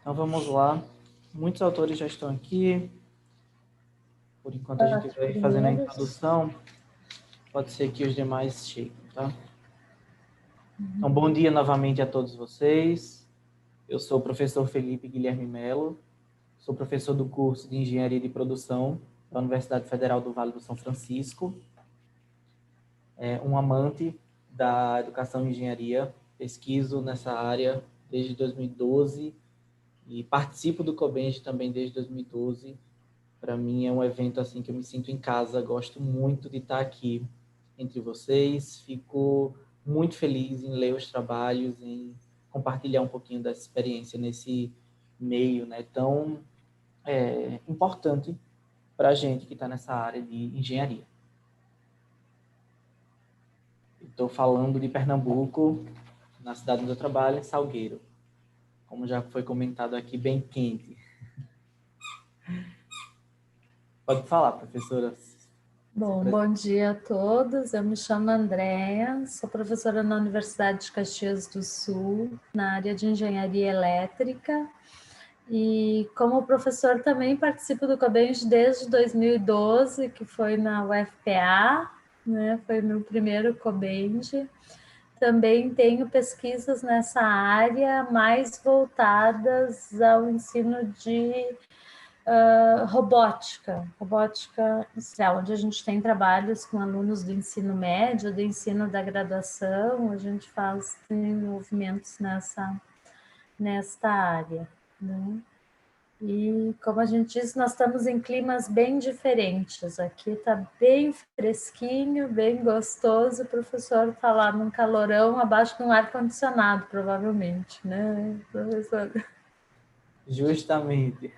Então vamos lá. Muitos autores já estão aqui. Por enquanto a gente Quatro vai fazendo a primeiros. introdução. Pode ser que os demais cheguem, tá? Então, bom dia novamente a todos vocês. Eu sou o professor Felipe Guilherme Melo. Sou professor do curso de Engenharia de Produção da Universidade Federal do Vale do São Francisco. Um amante da educação e engenharia. Pesquiso nessa área desde 2012 e participo do COBENG também desde 2012. Para mim é um evento assim que eu me sinto em casa, gosto muito de estar aqui entre vocês, fico muito feliz em ler os trabalhos, em compartilhar um pouquinho dessa experiência nesse meio, né, tão importante para a gente que está nessa área de engenharia. Estou falando de Pernambuco, na cidade onde eu trabalho, em Salgueiro, como já foi comentado aqui, bem quente. Pode falar, professora. Bom dia a todos. Eu me chamo Andréa, sou professora na Universidade de Caxias do Sul, na área de Engenharia Elétrica. E como professor também participo do COBENG desde 2012, que foi na UFPA, né? Foi meu primeiro COBENG. Também tenho pesquisas nessa área mais voltadas ao ensino de robótica industrial, onde a gente tem trabalhos com alunos do ensino médio, do ensino da graduação, a gente faz desenvolvimentos nesta área, né? E, como a gente disse, nós estamos em climas bem diferentes. Aqui está bem fresquinho, bem gostoso. O professor está lá num calorão abaixo de um ar-condicionado, provavelmente, né, professor? Justamente.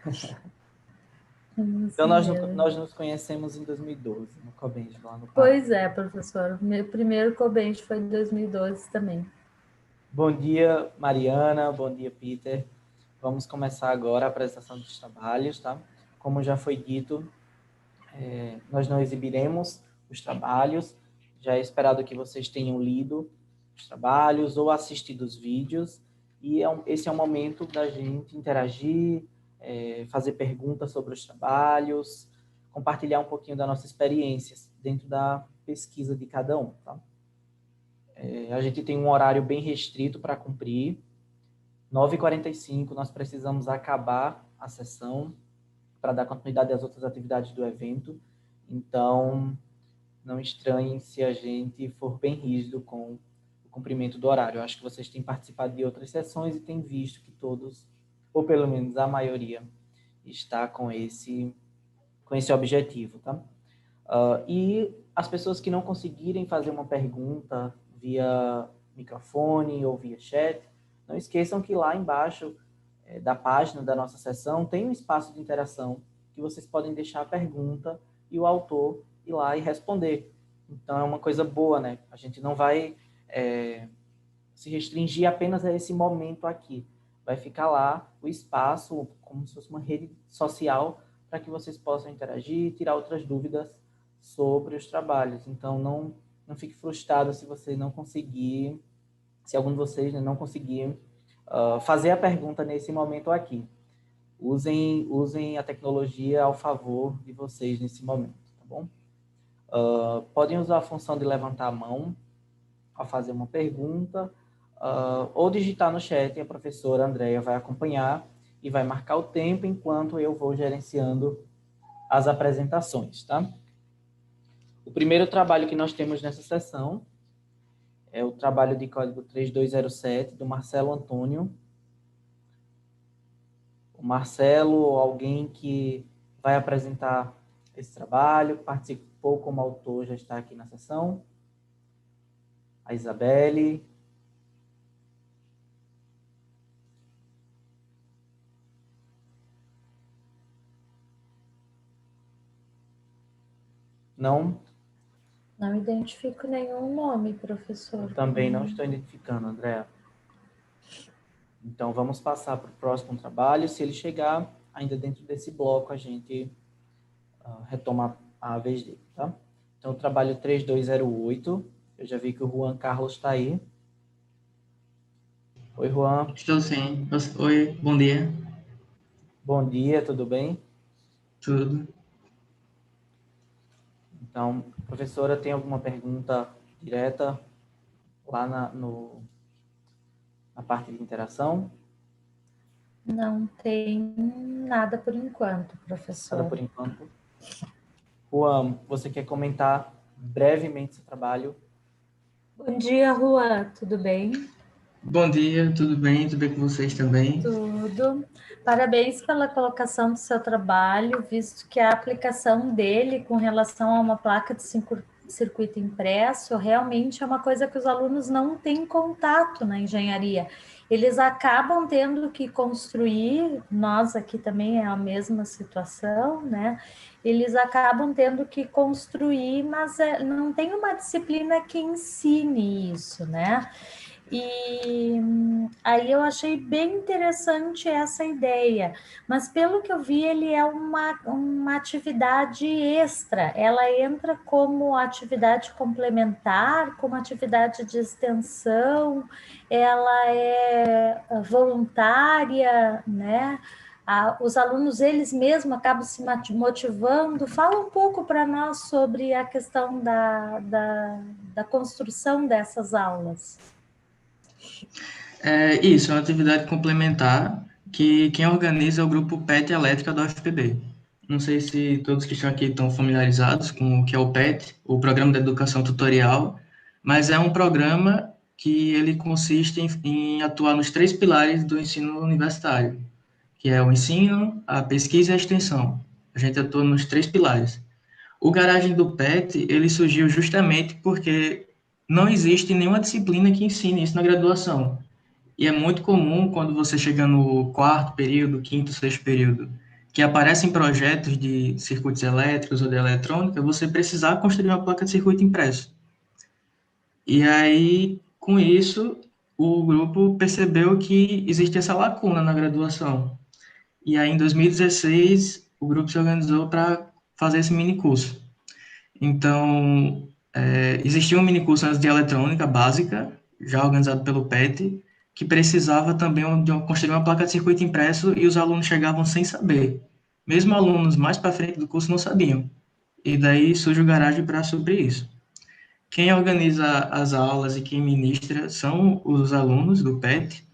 Então, Isso nós mesmo. nos conhecemos em 2012, no COBENG, lá no Pará. Pois é, professor. Meu primeiro COBENG foi em 2012 também. Bom dia, Mariana. Bom dia, Peter. Vamos começar agora a apresentação dos trabalhos, tá? Como já foi dito, nós não exibiremos os trabalhos. Já é esperado que vocês tenham lido os trabalhos ou assistido os vídeos. E esse é o momento da gente interagir, fazer perguntas sobre os trabalhos, compartilhar um pouquinho das nossas experiências dentro da pesquisa de cada um, tá? A gente tem um horário bem restrito para cumprir. 9h45 nós precisamos acabar a sessão para dar continuidade às outras atividades do evento. Então, não estranhem se a gente for bem rígido com o cumprimento do horário. Eu acho que vocês têm participado de outras sessões e têm visto que todos, ou pelo menos a maioria, está com esse objetivo, tá? E as pessoas que não conseguirem fazer uma pergunta via microfone ou via chat, não esqueçam que lá embaixo da página da nossa sessão tem um espaço de interação que vocês podem deixar a pergunta e o autor ir lá e responder. Então é uma coisa boa, né? A gente não vai se restringir apenas a esse momento aqui. Vai ficar lá o espaço, como se fosse uma rede social, para que vocês possam interagir e tirar outras dúvidas sobre os trabalhos. Então, não fique frustrado se você não conseguir, se algum de vocês, né, não conseguir fazer a pergunta nesse momento aqui. Usem a tecnologia ao favor de vocês nesse momento, tá bom? Podem usar a função de levantar a mão ao fazer uma pergunta, ou digitar no chat, e a professora Andréa vai acompanhar e vai marcar o tempo enquanto eu vou gerenciando as apresentações, tá? O primeiro trabalho que nós temos nessa sessão é o trabalho de código 3207 do Marcelo Antônio. O Marcelo, alguém que vai apresentar esse trabalho, participou como autor, já está aqui na sessão. A Isabelle. Não? Não identifico nenhum nome, professor. Eu também não estou identificando, Andréa. Então, vamos passar para o próximo trabalho. Se ele chegar, ainda dentro desse bloco, a gente retoma a vez dele, tá? Então, o trabalho 3208. Eu já vi que o Juan Carlos está aí. Oi, Juan. Estou sim. Oi, bom dia. Bom dia, tudo bem? Tudo. Então, professora, tem alguma pergunta direta lá na parte de interação? Não tem nada por enquanto, Nada professor. por enquanto. Juan, você quer comentar brevemente seu trabalho? Bom dia, Juan, tudo bem? Bom dia, tudo bem? Tudo bem com vocês também? Tudo. Parabéns pela colocação do seu trabalho, visto que a aplicação dele com relação a uma placa de circuito impresso realmente é uma coisa que os alunos não têm contato na engenharia. Eles acabam tendo que construir, nós aqui também é a mesma situação, né? Eles acabam tendo que construir, mas não tem uma disciplina que ensine isso, né? E aí eu achei bem interessante essa ideia, mas pelo que eu vi, ele é uma atividade extra, ela entra como atividade complementar, como atividade de extensão, ela é voluntária, né? Os alunos, eles mesmos acabam se motivando. Fala um pouco para nós sobre a questão da construção dessas aulas. Isso, é uma atividade complementar que quem organiza é o grupo PET Elétrica da UFPB. Não sei se todos que estão aqui estão familiarizados com o que é o PET, o Programa de Educação Tutorial, mas é um programa que ele consiste em atuar nos 3 pilares do ensino universitário, que é o ensino, a pesquisa e a extensão. A gente atua nos 3 pilares. O Garagem do PET, ele surgiu justamente porque não existe nenhuma disciplina que ensine isso na graduação. E é muito comum quando você chega no quarto período, quinto, sexto período, que aparecem projetos de circuitos elétricos ou de eletrônica, você precisar construir uma placa de circuito impresso. E aí, com isso, o grupo percebeu que existe essa lacuna na graduação. E aí, em 2016, o grupo se organizou para fazer esse mini curso. Então, existia um mini curso antes de eletrônica básica, já organizado pelo PET, que precisava também de construir uma placa de circuito impresso e os alunos chegavam sem saber. Mesmo alunos mais para frente do curso não sabiam. E daí surge o Garagem para suprir isso. Quem organiza as aulas e quem ministra são os alunos do PET,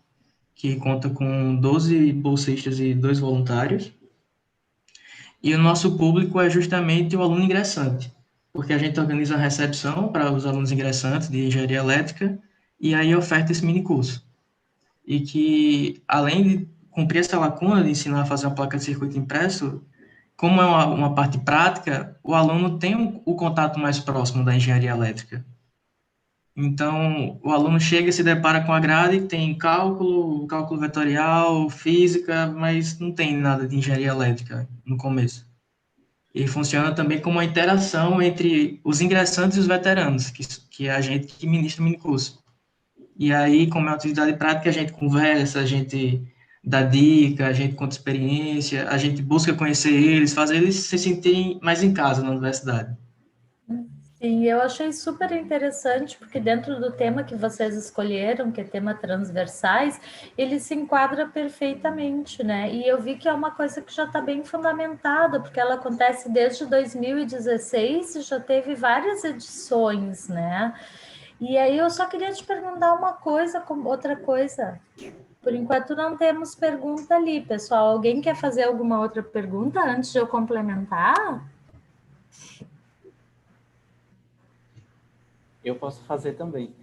que conta com 12 bolsistas e 2 voluntários. E o nosso público é justamente o aluno ingressante, porque a gente organiza a recepção para os alunos ingressantes de engenharia elétrica e aí oferta esse mini curso. E que, além de cumprir essa lacuna de ensinar a fazer uma placa de circuito impresso, como é uma parte prática, o aluno tem o contato mais próximo da engenharia elétrica. Então, o aluno chega e se depara com a grade, tem cálculo vetorial, física, mas não tem nada de engenharia elétrica no começo. E funciona também como uma interação entre os ingressantes e os veteranos, que é a gente que ministra o minicurso. E aí, como é uma atividade prática, a gente conversa, a gente dá dica, a gente conta experiência, a gente busca conhecer eles, fazer eles se sentirem mais em casa na universidade. Sim, eu achei super interessante, porque dentro do tema que vocês escolheram, que é tema transversais, ele se enquadra perfeitamente, né? E eu vi que é uma coisa que já está bem fundamentada, porque ela acontece desde 2016 e já teve várias edições, né? E aí eu só queria te perguntar uma coisa, outra coisa. Por enquanto não temos pergunta ali, pessoal. Alguém quer fazer alguma outra pergunta antes de eu complementar? Eu posso fazer também.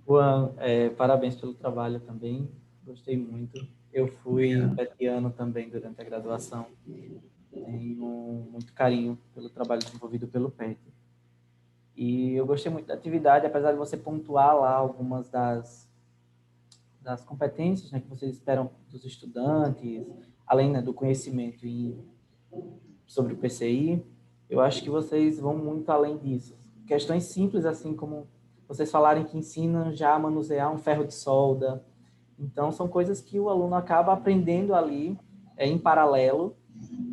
Juan, parabéns pelo trabalho também. Gostei muito. Eu fui petiano também durante a graduação. Tenho muito carinho pelo trabalho desenvolvido pelo PET. E eu gostei muito da atividade, apesar de você pontuar lá algumas das competências, né, que vocês esperam dos estudantes, além, né, do conhecimento sobre o PCI. Eu acho que vocês vão muito além disso. Questões simples, assim como vocês falarem que ensinam já a manusear um ferro de solda. Então, são coisas que o aluno acaba aprendendo ali, em paralelo,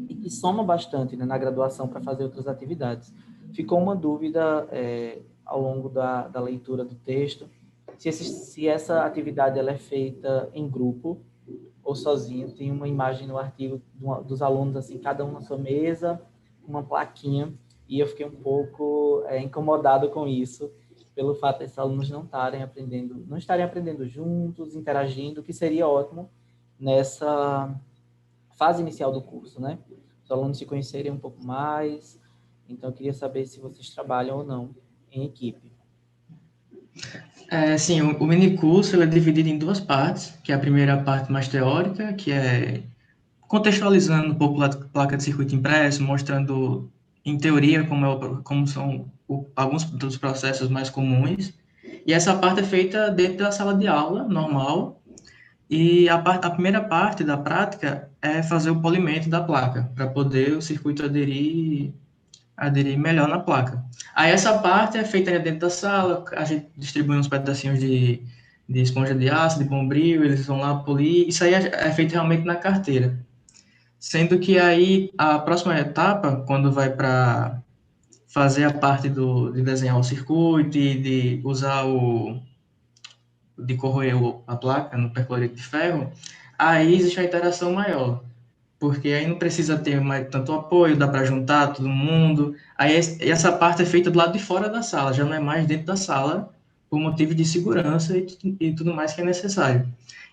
e que soma bastante, né, na graduação para fazer outras atividades. Ficou uma dúvida ao longo da leitura do texto, se essa atividade ela é feita em grupo ou sozinho. Tem uma imagem no artigo dos alunos, assim, cada um na sua mesa, uma plaquinha, e eu fiquei um pouco incomodado com isso, pelo fato desses alunos não estarem aprendendo juntos, interagindo, que seria ótimo nessa fase inicial do curso, né? Os alunos se conhecerem um pouco mais. Então, eu queria saber se vocês trabalham ou não em equipe. Sim, o minicurso ele é dividido em duas partes, que é a primeira parte mais teórica, que é contextualizando um pouco a placa de circuito impresso, mostrando em teoria como são alguns dos processos mais comuns. E essa parte é feita dentro da sala de aula, normal, e a primeira parte da prática é fazer o polimento da placa, para poder o circuito aderir melhor na placa. Aí essa parte é feita dentro da sala, a gente distribui uns pedacinhos de esponja de aço, de bombril, eles vão lá polir, isso aí é feito realmente na carteira. Sendo que aí a próxima etapa, quando vai para fazer a parte de desenhar o circuito e de corroer a placa no percloreto de ferro, aí existe uma interação maior, porque aí não precisa ter mais tanto apoio, dá para juntar todo mundo. Aí essa parte é feita do lado de fora da sala, já não é mais dentro da sala, por motivo de segurança e tudo mais que é necessário.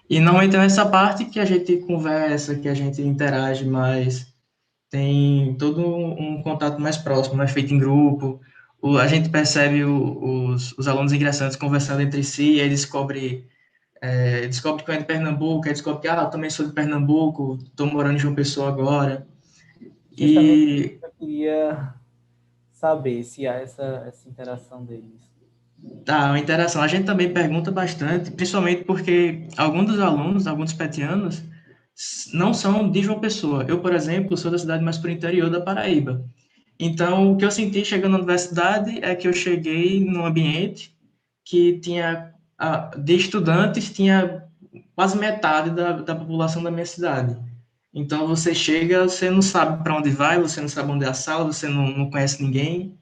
E normalmente é nessa parte que a gente conversa, que a gente interage mais, tem todo um contato mais próximo, mais feito em grupo. A gente percebe os alunos ingressantes conversando entre si, e aí descobre que é de Pernambuco, aí descobre que eu também sou de Pernambuco, estou morando em João Pessoa agora. Justamente E eu queria saber se há essa interação deles. a interação, a gente também pergunta bastante, principalmente porque alguns dos alunos, alguns petianos, não são de João Pessoa. Eu, por exemplo, sou da cidade mais para o interior da Paraíba. Então, o que eu senti chegando na universidade é que eu cheguei num ambiente que tinha, de estudantes, tinha quase metade da população da minha cidade. Então, você chega, você não sabe para onde vai, você não sabe onde é a sala, você não conhece ninguém.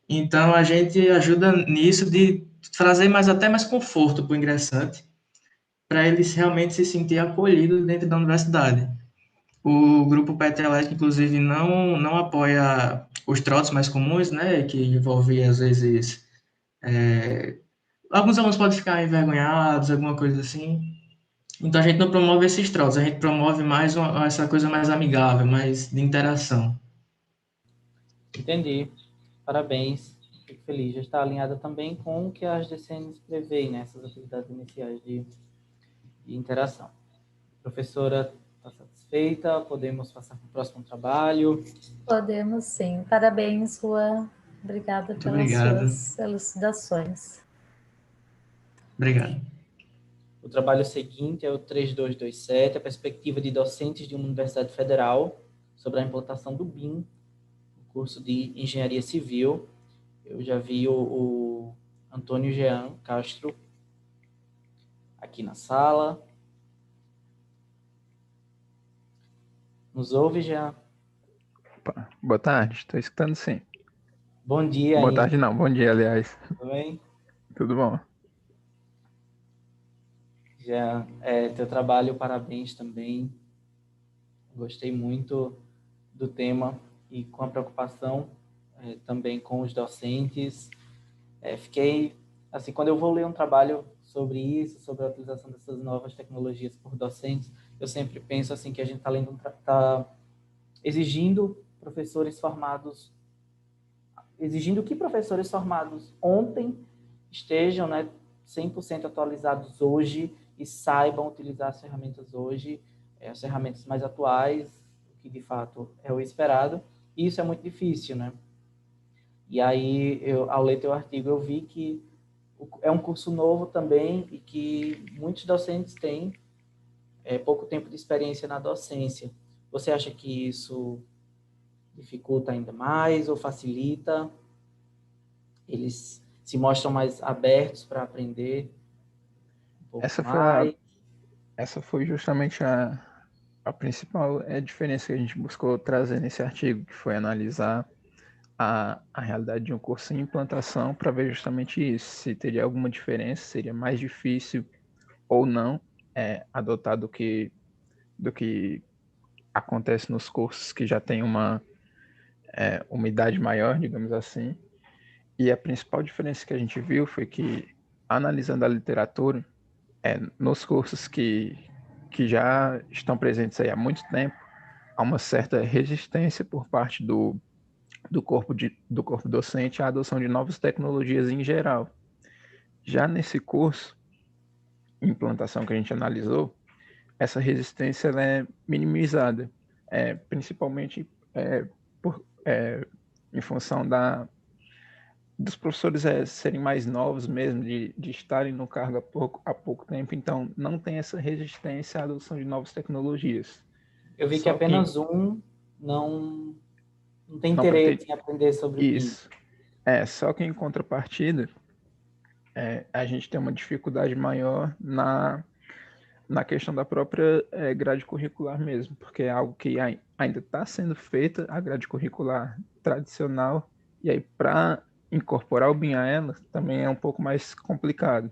Então, a gente ajuda nisso de trazer até mais conforto para o ingressante, para ele realmente se sentir acolhido dentro da universidade. O grupo PET Elétrico, inclusive, não apoia os trotes mais comuns, né, que envolvem, às vezes, alguns alunos podem ficar envergonhados, alguma coisa assim. Então, a gente não promove esses trotes, a gente promove mais essa coisa mais amigável, mais de interação. Entendi. Parabéns. Fico feliz. Já está alinhada também com o que as DCNs prevêem, né? Essas atividades iniciais de interação. Professora, está satisfeita? Podemos passar para o próximo trabalho? Podemos sim. Parabéns, Juan. Obrigada Muito pelas obrigado. suas elucidações. Obrigado. O trabalho seguinte é o 3227, a perspectiva de docentes de uma universidade federal sobre a implantação do BIM, o curso de Engenharia Civil. Eu já vi o Antônio Jean Castro aqui na sala. Nos ouve, Jean? Opa, boa tarde, estou escutando sim. Bom dia Boa ainda. tarde não, bom dia, aliás. Tudo bem? Tudo bom? Jean, teu trabalho, parabéns também. Gostei muito do tema e com a preocupação também com os docentes. Fiquei, assim, quando eu vou ler um trabalho sobre isso, sobre a utilização dessas novas tecnologias por docentes, eu sempre penso assim que a gente está exigindo professores formados, exigindo que professores formados ontem estejam, né, 100% atualizados hoje e saibam utilizar as ferramentas hoje, as ferramentas mais atuais, o que de fato é o esperado, e isso é muito difícil, né? E aí, ao ler teu artigo, eu vi que é um curso novo também e que muitos docentes têm pouco tempo de experiência na docência. Você acha que isso dificulta ainda mais ou facilita? Eles se mostram mais abertos para aprender um pouco mais? Essa foi justamente a principal diferença que a gente buscou trazer nesse artigo, que foi analisar a realidade de um curso em implantação para ver justamente isso, se teria alguma diferença, seria mais difícil ou não adotar do que acontece nos cursos que já tem uma idade maior, digamos assim. E a principal diferença que a gente viu foi que, analisando a literatura, nos cursos que já estão presentes aí há muito tempo, há uma certa resistência por parte do corpo docente à adoção de novas tecnologias em geral. Já nesse curso, implantação que a gente analisou, essa resistência ela é minimizada, principalmente por, em função dos professores serem mais novos mesmo, de estarem no cargo há pouco tempo, então não tem essa resistência à adoção de novas tecnologias. Eu vi que apenas um não tem interesse em aprender sobre BIM. Isso. Só que em contrapartida, a gente tem uma dificuldade maior na questão da própria grade curricular mesmo, porque é algo que ainda está sendo feita, a grade curricular tradicional, e aí para incorporar o BIM a ela também é um pouco mais complicado.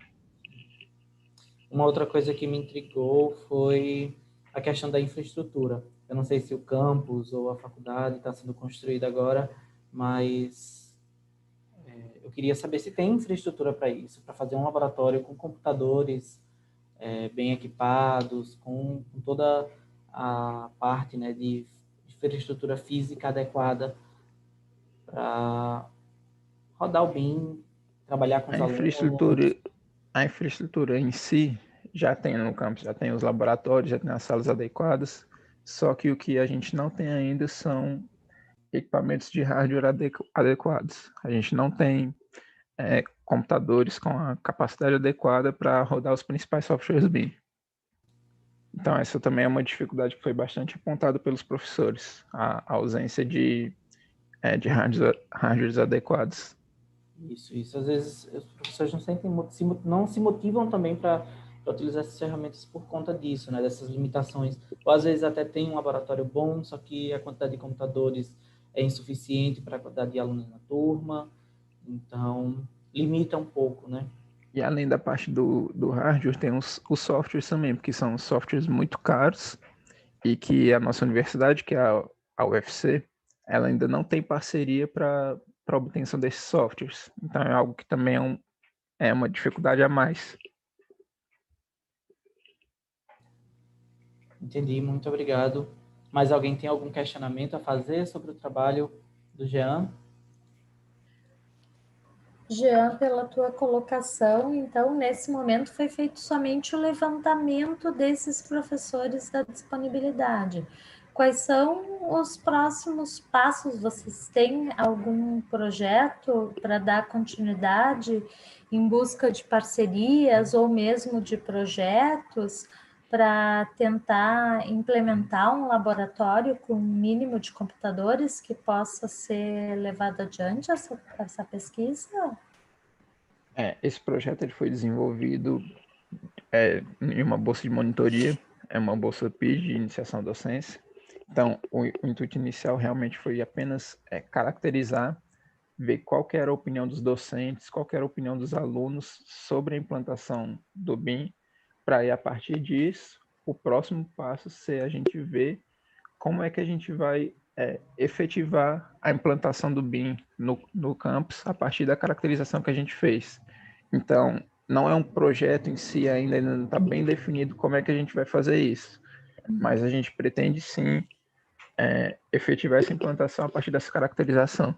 Uma outra coisa que me intrigou foi a questão da infraestrutura. Eu não sei se o campus ou a faculdade está sendo construída agora, mas eu queria saber se tem infraestrutura para isso, para fazer um laboratório com computadores bem equipados, com toda a parte, né, de infraestrutura física adequada para rodar o BIM, trabalhar com os alunos. A infraestrutura em si já tem no campus, já tem os laboratórios, já tem as salas adequadas, só que o que a gente não tem ainda são equipamentos de hardware adequados. A gente não tem computadores com a capacidade adequada para rodar os principais softwares BIM. Então, essa também é uma dificuldade que foi bastante apontada pelos professores, a ausência de hardwares adequados. Isso. Às vezes, os professores não se motivam também para utilizar essas ferramentas por conta disso, né? Dessas limitações. Ou, às vezes, até tem um laboratório bom, só que a quantidade de computadores é insuficiente para a quantidade de alunos na turma. Então, limita um pouco, né? E além da parte do hardware, tem os softwares também, porque são softwares muito caros e que a nossa universidade, que é a UFC, ela ainda não tem parceria para a obtenção desses softwares. Então é algo que também é uma dificuldade a mais. Entendi, muito obrigado. Mas alguém tem algum questionamento a fazer sobre o trabalho do Jean? Jean, pela tua colocação, então, nesse momento foi feito somente o levantamento desses professores da disponibilidade. Quais são os próximos passos? Vocês têm algum projeto para dar continuidade em busca de parcerias ou mesmo de projetos para tentar implementar um laboratório com um mínimo de computadores que possa ser levado adiante essa pesquisa? Esse projeto ele foi desenvolvido em uma bolsa de monitoria, uma bolsa PID de iniciação à docência. Então, o intuito inicial realmente foi apenas caracterizar, ver qual que era a opinião dos docentes, qual que era a opinião dos alunos sobre a implantação do BIM, para aí, a partir disso, o próximo passo ser a gente ver como é que a gente vai efetivar a implantação do BIM no campus a partir da caracterização que a gente fez. Então, não é um projeto em si ainda não está bem definido como é que a gente vai fazer isso, mas a gente pretende sim efetivar essa implantação a partir dessa caracterização.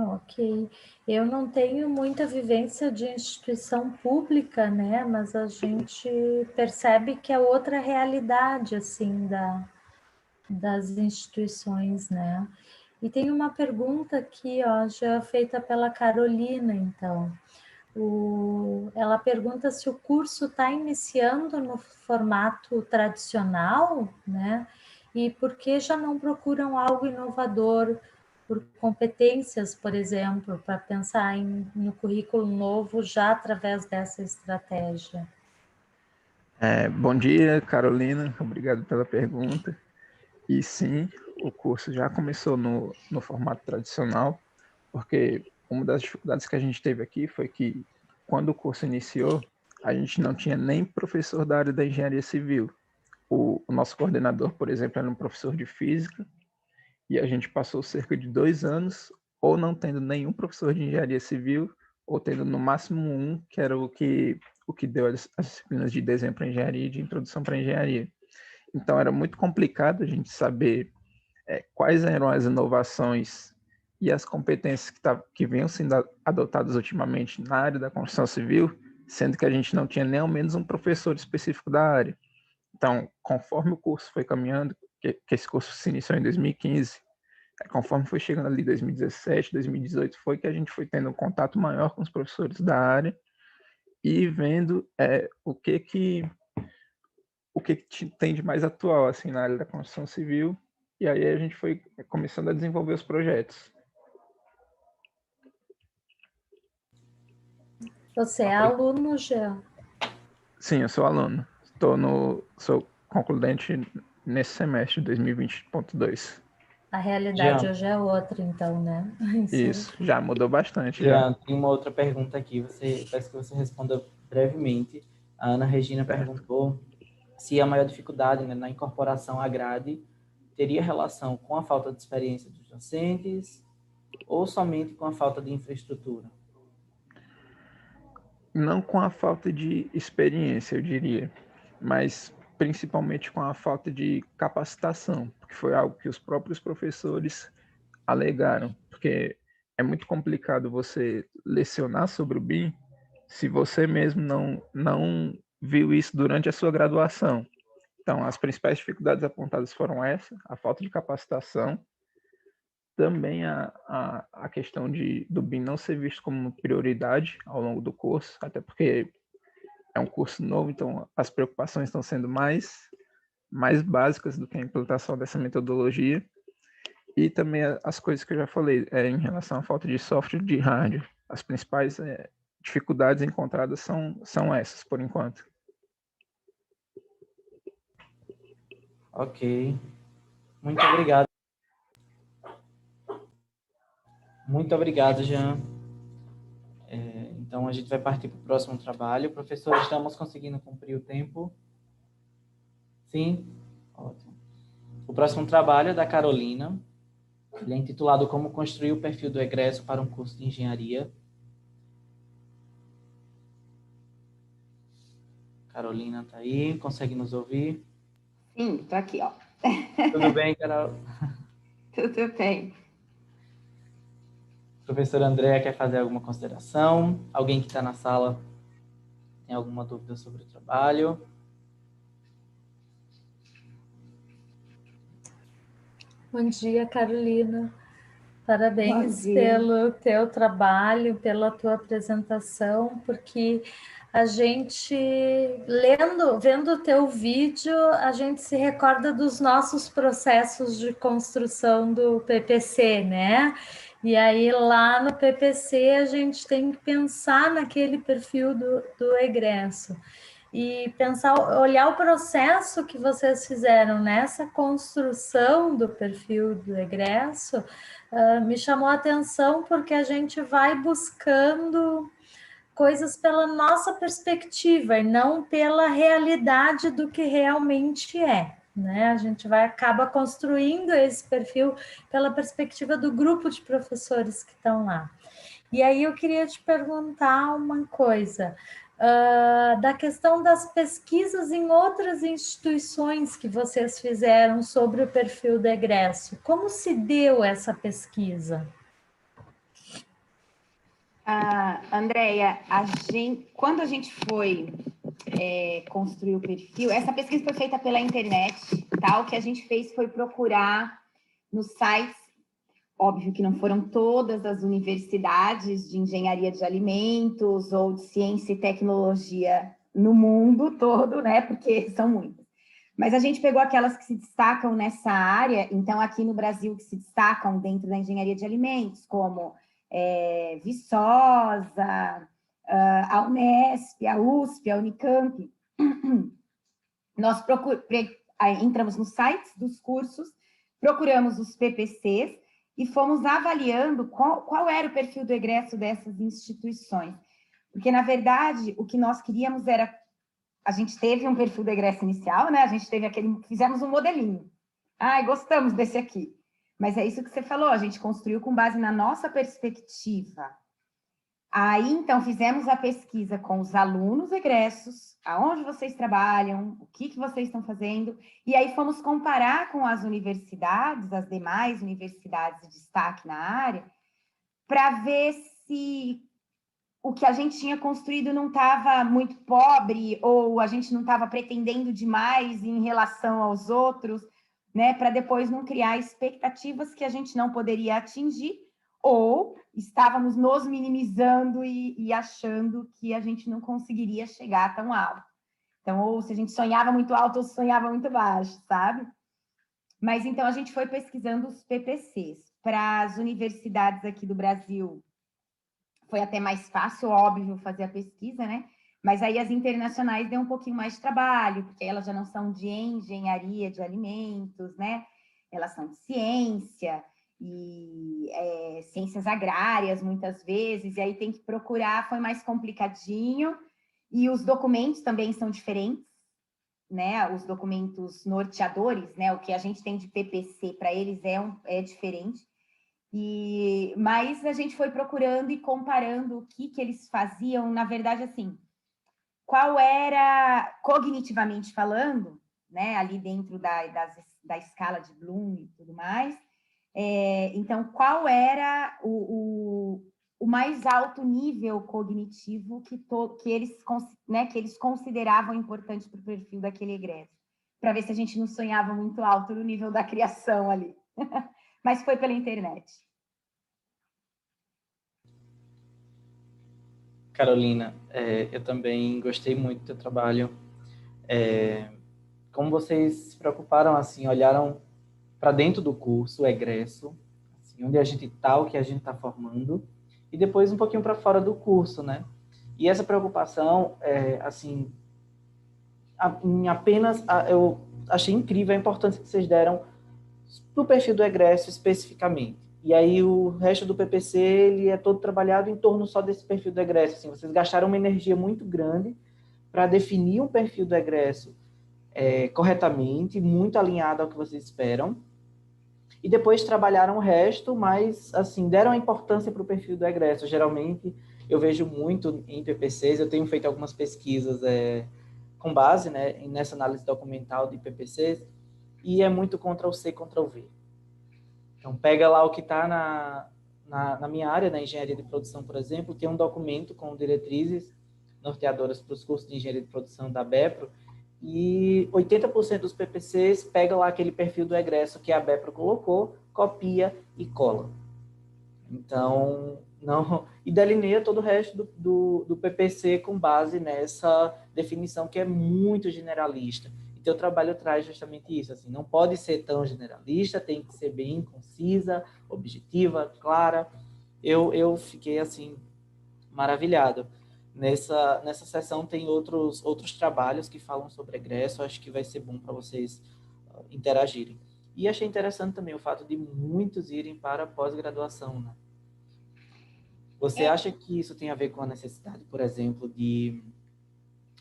Ok. Eu não tenho muita vivência de instituição pública, né? Mas a gente percebe que é outra realidade, assim, das instituições, né? E tem uma pergunta aqui, ó, já feita pela Carolina, então. Ela pergunta se o curso está iniciando no formato tradicional, né? E por que já não procuram algo inovador por competências, por exemplo, para pensar no currículo novo já através dessa estratégia? Bom dia, Carolina. Obrigado pela pergunta. E sim, o curso já começou no formato tradicional, porque uma das dificuldades que a gente teve aqui foi que, quando o curso iniciou, a gente não tinha nem professor da área da engenharia civil. O nosso coordenador, por exemplo, era um professor de física, e a gente passou cerca de 2 anos ou não tendo nenhum professor de engenharia civil, ou tendo no máximo um, que era o que deu as disciplinas de desenho para engenharia e de introdução para engenharia. Então era muito complicado a gente saber quais eram as inovações e as competências que vinham sendo adotadas ultimamente na área da construção civil, sendo que a gente não tinha nem ao menos um professor específico da área. Então, conforme o curso foi caminhando, que esse curso se iniciou em 2015, conforme foi chegando ali 2017, 2018, foi que a gente foi tendo um contato maior com os professores da área e vendo o que tem de mais atual assim na área da construção civil, e aí a gente foi começando a desenvolver os projetos. Você é aluno, Jean? Sim, eu sou aluno. Sou concludente nesse semestre, 2020.2. A realidade Jean, hoje é outra, então, né? Isso, já mudou bastante. Jean, tem uma outra pergunta aqui. Peço que você responda brevemente. A Ana Regina Certo. perguntou se a maior dificuldade, né, na incorporação à grade teria relação com a falta de experiência dos docentes ou somente com a falta de infraestrutura? Não com a falta de experiência, eu diria, mas principalmente com a falta de capacitação, porque foi algo que os próprios professores alegaram, porque é muito complicado você lecionar sobre o BIM se você mesmo não viu isso durante a sua graduação. Então, as principais dificuldades apontadas foram essa, a falta de capacitação, também a questão do BIM não ser visto como prioridade ao longo do curso, até porque é um curso novo, então as preocupações estão sendo mais básicas do que a implantação dessa metodologia, e também as coisas que eu já falei em relação à falta de software e de hardware. As principais dificuldades encontradas são essas, por enquanto. Ok. Muito obrigado. Muito obrigado, Jean. Então, a gente vai partir para o próximo trabalho. Professor, estamos conseguindo cumprir o tempo? Sim? Ótimo. O próximo trabalho é da Carolina. Ele é intitulado Como Construir o Perfil do Egresso para um Curso de Engenharia. Carolina está aí, consegue nos ouvir? Sim, estou aqui, ó. Tudo bem, Carol? Tudo bem. Professora Andréa quer fazer alguma consideração? Alguém que está na sala tem alguma dúvida sobre o trabalho? Bom dia, Carolina. Parabéns pelo teu trabalho, pela tua apresentação, porque a gente, vendo o teu vídeo, a gente se recorda dos nossos processos de construção do PPC, né? E aí, lá no PPC, a gente tem que pensar naquele perfil do egresso. E pensar, olhar o processo que vocês fizeram nessa construção do perfil do egresso, me chamou a atenção porque a gente vai buscando coisas pela nossa perspectiva e não pela realidade do que realmente é, né? A gente acaba construindo esse perfil pela perspectiva do grupo de professores que estão lá. E aí eu queria te perguntar uma coisa, da questão das pesquisas em outras instituições que vocês fizeram sobre o perfil do egresso. Como se deu essa pesquisa? Andréia, quando a gente foi construir o perfil, essa pesquisa foi feita pela internet, tá? O que a gente fez foi procurar nos sites. Óbvio que não foram todas as universidades de engenharia de alimentos ou de ciência e tecnologia no mundo todo, né? Porque são muitas. Mas a gente pegou aquelas que se destacam nessa área, então aqui no Brasil que se destacam dentro da engenharia de alimentos, como Viçosa, a Unesp, a USP, a Unicamp. Nós entramos nos sites dos cursos, procuramos os PPCs e fomos avaliando qual era o perfil do egresso dessas instituições. Porque, na verdade, o que nós queríamos era... A gente teve um perfil do egresso inicial, né? A gente teve fizemos um modelinho. Ai, gostamos desse aqui. Mas é isso que você falou, a gente construiu com base na nossa perspectiva. Aí, então, fizemos a pesquisa com os alunos egressos, aonde vocês trabalham, o que vocês estão fazendo, e aí fomos comparar com as universidades, as demais universidades de destaque na área, para ver se o que a gente tinha construído não estava muito pobre, ou a gente não estava pretendendo demais em relação aos outros, né, para depois não criar expectativas que a gente não poderia atingir, ou estávamos nos minimizando e achando que a gente não conseguiria chegar tão alto. Então, ou se a gente sonhava muito alto ou sonhava muito baixo, sabe? Mas, então, a gente foi pesquisando os PPCs. Para as universidades aqui do Brasil, foi até mais fácil, óbvio, fazer a pesquisa, né? Mas aí as internacionais deu um pouquinho mais de trabalho, porque elas já não são de engenharia de alimentos, né? Elas são de ciência e ciências agrárias, muitas vezes, e aí tem que procurar, foi mais complicadinho, e os documentos também são diferentes, né? Os documentos norteadores, né? O que a gente tem de PPC para eles é diferente. Mas a gente foi procurando e comparando o que eles faziam, na verdade, assim, qual era, cognitivamente falando, né, ali dentro da escala de Bloom e tudo mais, então, qual era o mais alto nível cognitivo que eles consideravam importante para o perfil daquele egresso, para ver se a gente não sonhava muito alto no nível da criação ali. Mas foi pela internet. Carolina, eu também gostei muito do teu trabalho. Como vocês se preocuparam, assim, olharam para dentro do curso, o egresso, assim, onde a gente está, o que a gente está formando, e depois um pouquinho para fora do curso, né? E essa preocupação, assim, eu achei incrível a importância que vocês deram do perfil do egresso especificamente. E aí o resto do PPC, ele é todo trabalhado em torno só desse perfil do egresso. Assim, vocês gastaram uma energia muito grande para definir um perfil do egresso corretamente, muito alinhado ao que vocês esperam. E depois trabalharam o resto, mas assim, deram a importância para o perfil do egresso. Geralmente, eu vejo muito em PPCs, eu tenho feito algumas pesquisas com base, né, nessa análise documental de PPCs, e é muito Ctrl+C, Ctrl+V. Então, pega lá o que está na minha área, na engenharia de produção, por exemplo, tem um documento com diretrizes norteadoras para os cursos de engenharia de produção da BEPRO, e 80% dos PPCs pega lá aquele perfil do egresso que a BEPRO colocou, copia e cola. Então, e delineia todo o resto do PPC com base nessa definição que é muito generalista. E teu trabalho traz justamente isso, assim, não pode ser tão generalista, tem que ser bem concisa, objetiva, clara. Eu fiquei, assim, maravilhado. Nessa sessão tem outros trabalhos que falam sobre egresso, acho que vai ser bom para vocês interagirem. E achei interessante também o fato de muitos irem para a pós-graduação, né? Você acha que isso tem a ver com a necessidade, por exemplo, de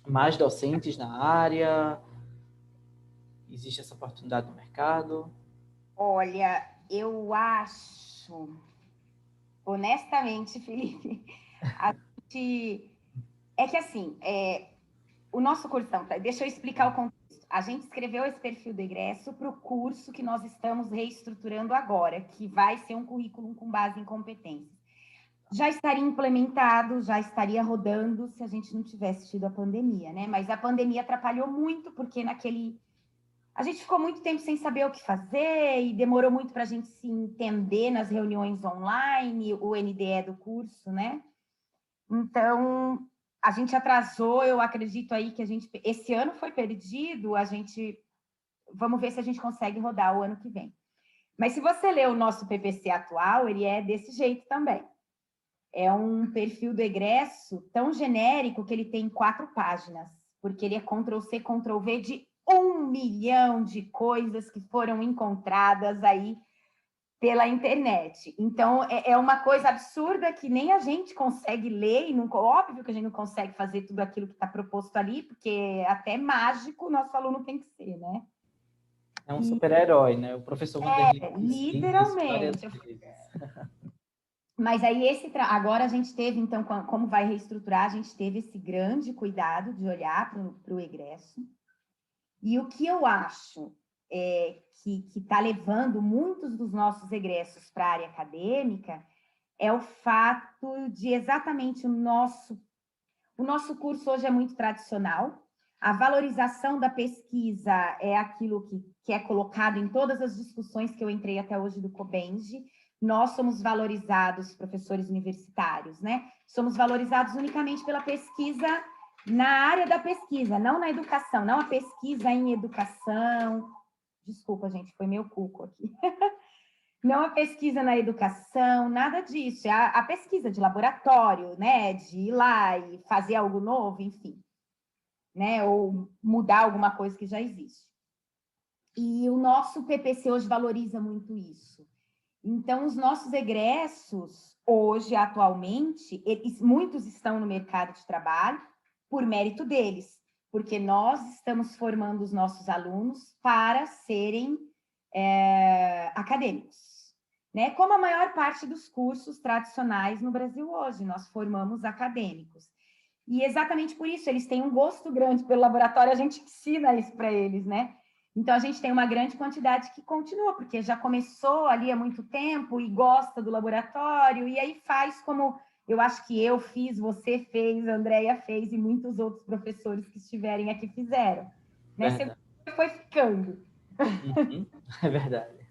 mais docentes na área? Existe essa oportunidade no mercado? Olha, eu acho, honestamente, Felipe, a gente... É que assim, o nosso cursão, deixa eu explicar o contexto. A gente escreveu esse perfil do egresso para o curso que nós estamos reestruturando agora, que vai ser um currículo com base em competências. Já estaria implementado, já estaria rodando se a gente não tivesse tido a pandemia, né? Mas a pandemia atrapalhou muito, porque a gente ficou muito tempo sem saber o que fazer e demorou muito para a gente se entender nas reuniões online, o NDE do curso, né? Então, a gente atrasou, eu acredito aí que esse ano foi perdido, vamos ver se a gente consegue rodar o ano que vem. Mas se você ler o nosso PPC atual, ele é desse jeito também. É um perfil do egresso tão genérico que ele tem 4 páginas, porque ele é Ctrl+C, Ctrl+V de 1 milhão de coisas que foram encontradas aí pela internet. Então, é uma coisa absurda que nem a gente consegue ler, e não, óbvio que a gente não consegue fazer tudo aquilo que está proposto ali, porque até mágico nosso aluno tem que ser, né? É um super-herói, né? O professor Vanderlei literalmente. Mas aí agora a gente teve, então, como vai reestruturar, a gente teve esse grande cuidado de olhar para o egresso. E o que eu acho que está levando muitos dos nossos egressos para a área acadêmica é o fato de exatamente o nosso curso hoje é muito tradicional. A valorização da pesquisa é aquilo que é colocado em todas as discussões que eu entrei até hoje do COBENG. Nós somos valorizados, professores universitários, né? Somos valorizados unicamente pela pesquisa na área da pesquisa, não na educação, não a pesquisa em educação. Desculpa, gente, foi meu cuco aqui. Não a pesquisa na educação, nada disso. É a pesquisa de laboratório, né? De ir lá e fazer algo novo, enfim. Né? Ou mudar alguma coisa que já existe. E o nosso PPC hoje valoriza muito isso. Então, os nossos egressos, hoje, atualmente, muitos estão no mercado de trabalho por mérito deles, porque nós estamos formando os nossos alunos para serem acadêmicos, né? Como a maior parte dos cursos tradicionais no Brasil hoje, nós formamos acadêmicos. E exatamente por isso, eles têm um gosto grande pelo laboratório, a gente ensina isso para eles, né? Então, a gente tem uma grande quantidade que continua, porque já começou ali há muito tempo e gosta do laboratório, e aí faz como eu acho que eu fiz, você fez, a Andréia fez, e muitos outros professores que estiverem aqui fizeram. Né? Você foi ficando. Uhum, é verdade.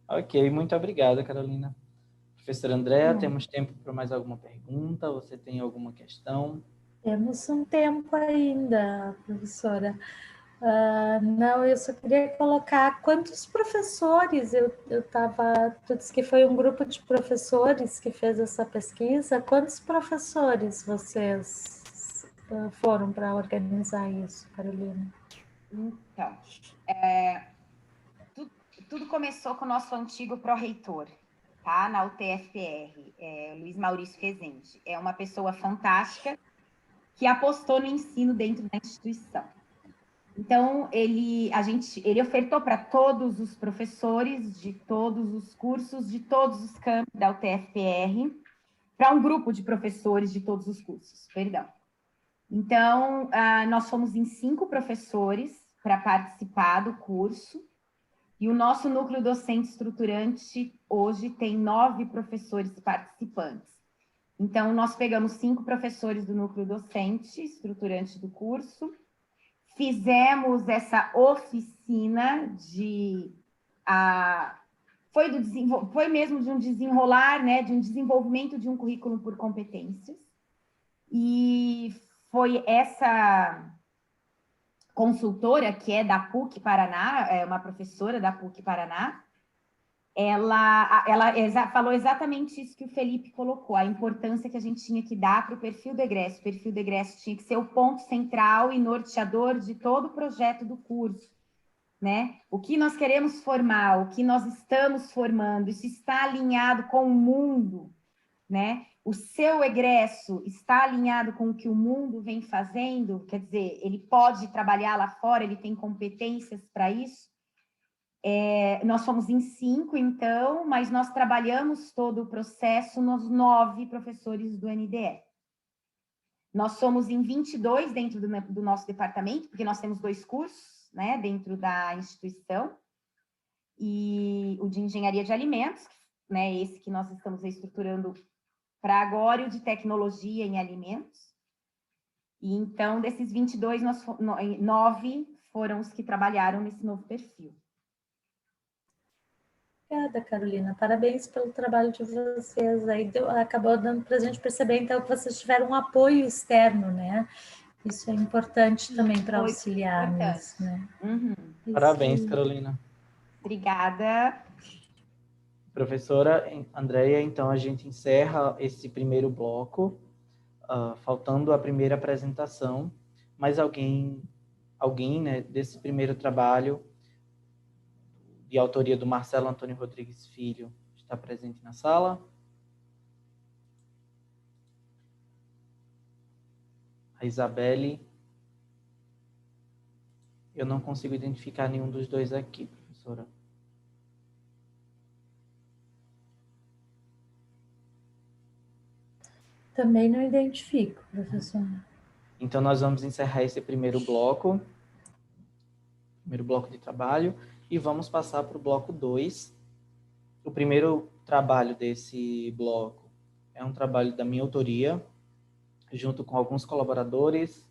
Ok, muito obrigado, Carolina. Professora Andréia, temos tempo para mais alguma pergunta? Você tem alguma questão? Temos um tempo ainda, professora. Não, eu só queria colocar quantos professores tu disse que foi um grupo de professores que fez essa pesquisa, quantos professores vocês foram para organizar isso, Carolina? Então, tudo começou com o nosso antigo pró-reitor, tá? Na UTFPR, Luiz Maurício Rezende. É uma pessoa fantástica que apostou no ensino dentro da instituição. Então, ele ofertou para todos os professores de todos os cursos, de todos os campos da UTFPR, para um grupo de professores de todos os cursos, perdão. Então, nós fomos em 5 professores para participar do curso, e o nosso núcleo docente estruturante hoje tem 9 professores participantes. Então, nós pegamos 5 professores do núcleo docente estruturante do curso, fizemos essa oficina foi mesmo de um desenrolar, né, de um desenvolvimento de um currículo por competências, e foi essa consultora, que é da PUC Paraná, é uma professora da PUC Paraná, ela falou exatamente isso que o Felipe colocou, a importância que a gente tinha que dar para o perfil do egresso. O perfil do egresso tinha que ser o ponto central e norteador de todo o projeto do curso, né? O que nós queremos formar, o que nós estamos formando, isso está alinhado com o mundo, né? O seu egresso está alinhado com o que o mundo vem fazendo, quer dizer, ele pode trabalhar lá fora, ele tem competências para isso. Nós fomos em 5, então, mas nós trabalhamos todo o processo nos 9 professores do NDE. Nós somos em 22 dentro do nosso departamento, porque nós temos 2 cursos, né, dentro da instituição, e o de engenharia de alimentos, né, esse que nós estamos estruturando para agora, e o de tecnologia em alimentos. E então, desses 22, 9 foram os que trabalharam nesse novo perfil. Obrigada, Carolina. Parabéns pelo trabalho de vocês. Aí acabou dando para a gente perceber, então, que vocês tiveram um apoio externo, né? Isso é importante também para auxiliar nisso, né? Uhum. Parabéns, Carolina. Obrigada. Professora Andréia, então a gente encerra esse primeiro bloco, faltando a primeira apresentação. Mais alguém alguém, né, desse primeiro trabalho, de autoria do Marcelo Antônio Rodrigues Filho, está presente na sala? A Isabelle. Eu não consigo identificar nenhum dos dois aqui, professora. Também não identifico, professor. Então, nós vamos encerrar esse primeiro bloco de trabalho, e vamos passar para o bloco 2. O primeiro trabalho desse bloco é um trabalho da minha autoria, junto com alguns colaboradores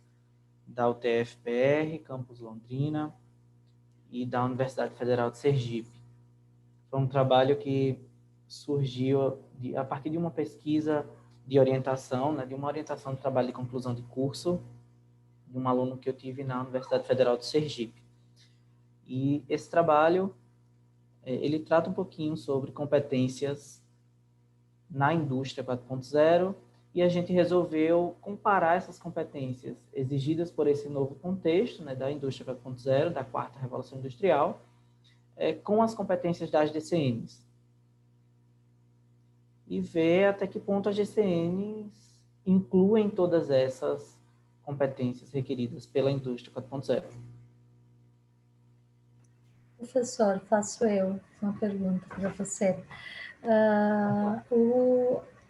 da UTF-PR, Campus Londrina, e da Universidade Federal de Sergipe. Foi um trabalho que surgiu a partir de uma pesquisa de orientação, né, de uma orientação de trabalho de conclusão de curso, de um aluno que eu tive na Universidade Federal de Sergipe. E esse trabalho, ele trata um pouquinho sobre competências na indústria 4.0, e a gente resolveu comparar essas competências exigidas por esse novo contexto, né, da indústria 4.0, da quarta revolução industrial, com as competências das DCNs. E ver até que ponto as DCNs incluem todas essas competências requeridas pela indústria 4.0. Professor, faço eu uma pergunta para você.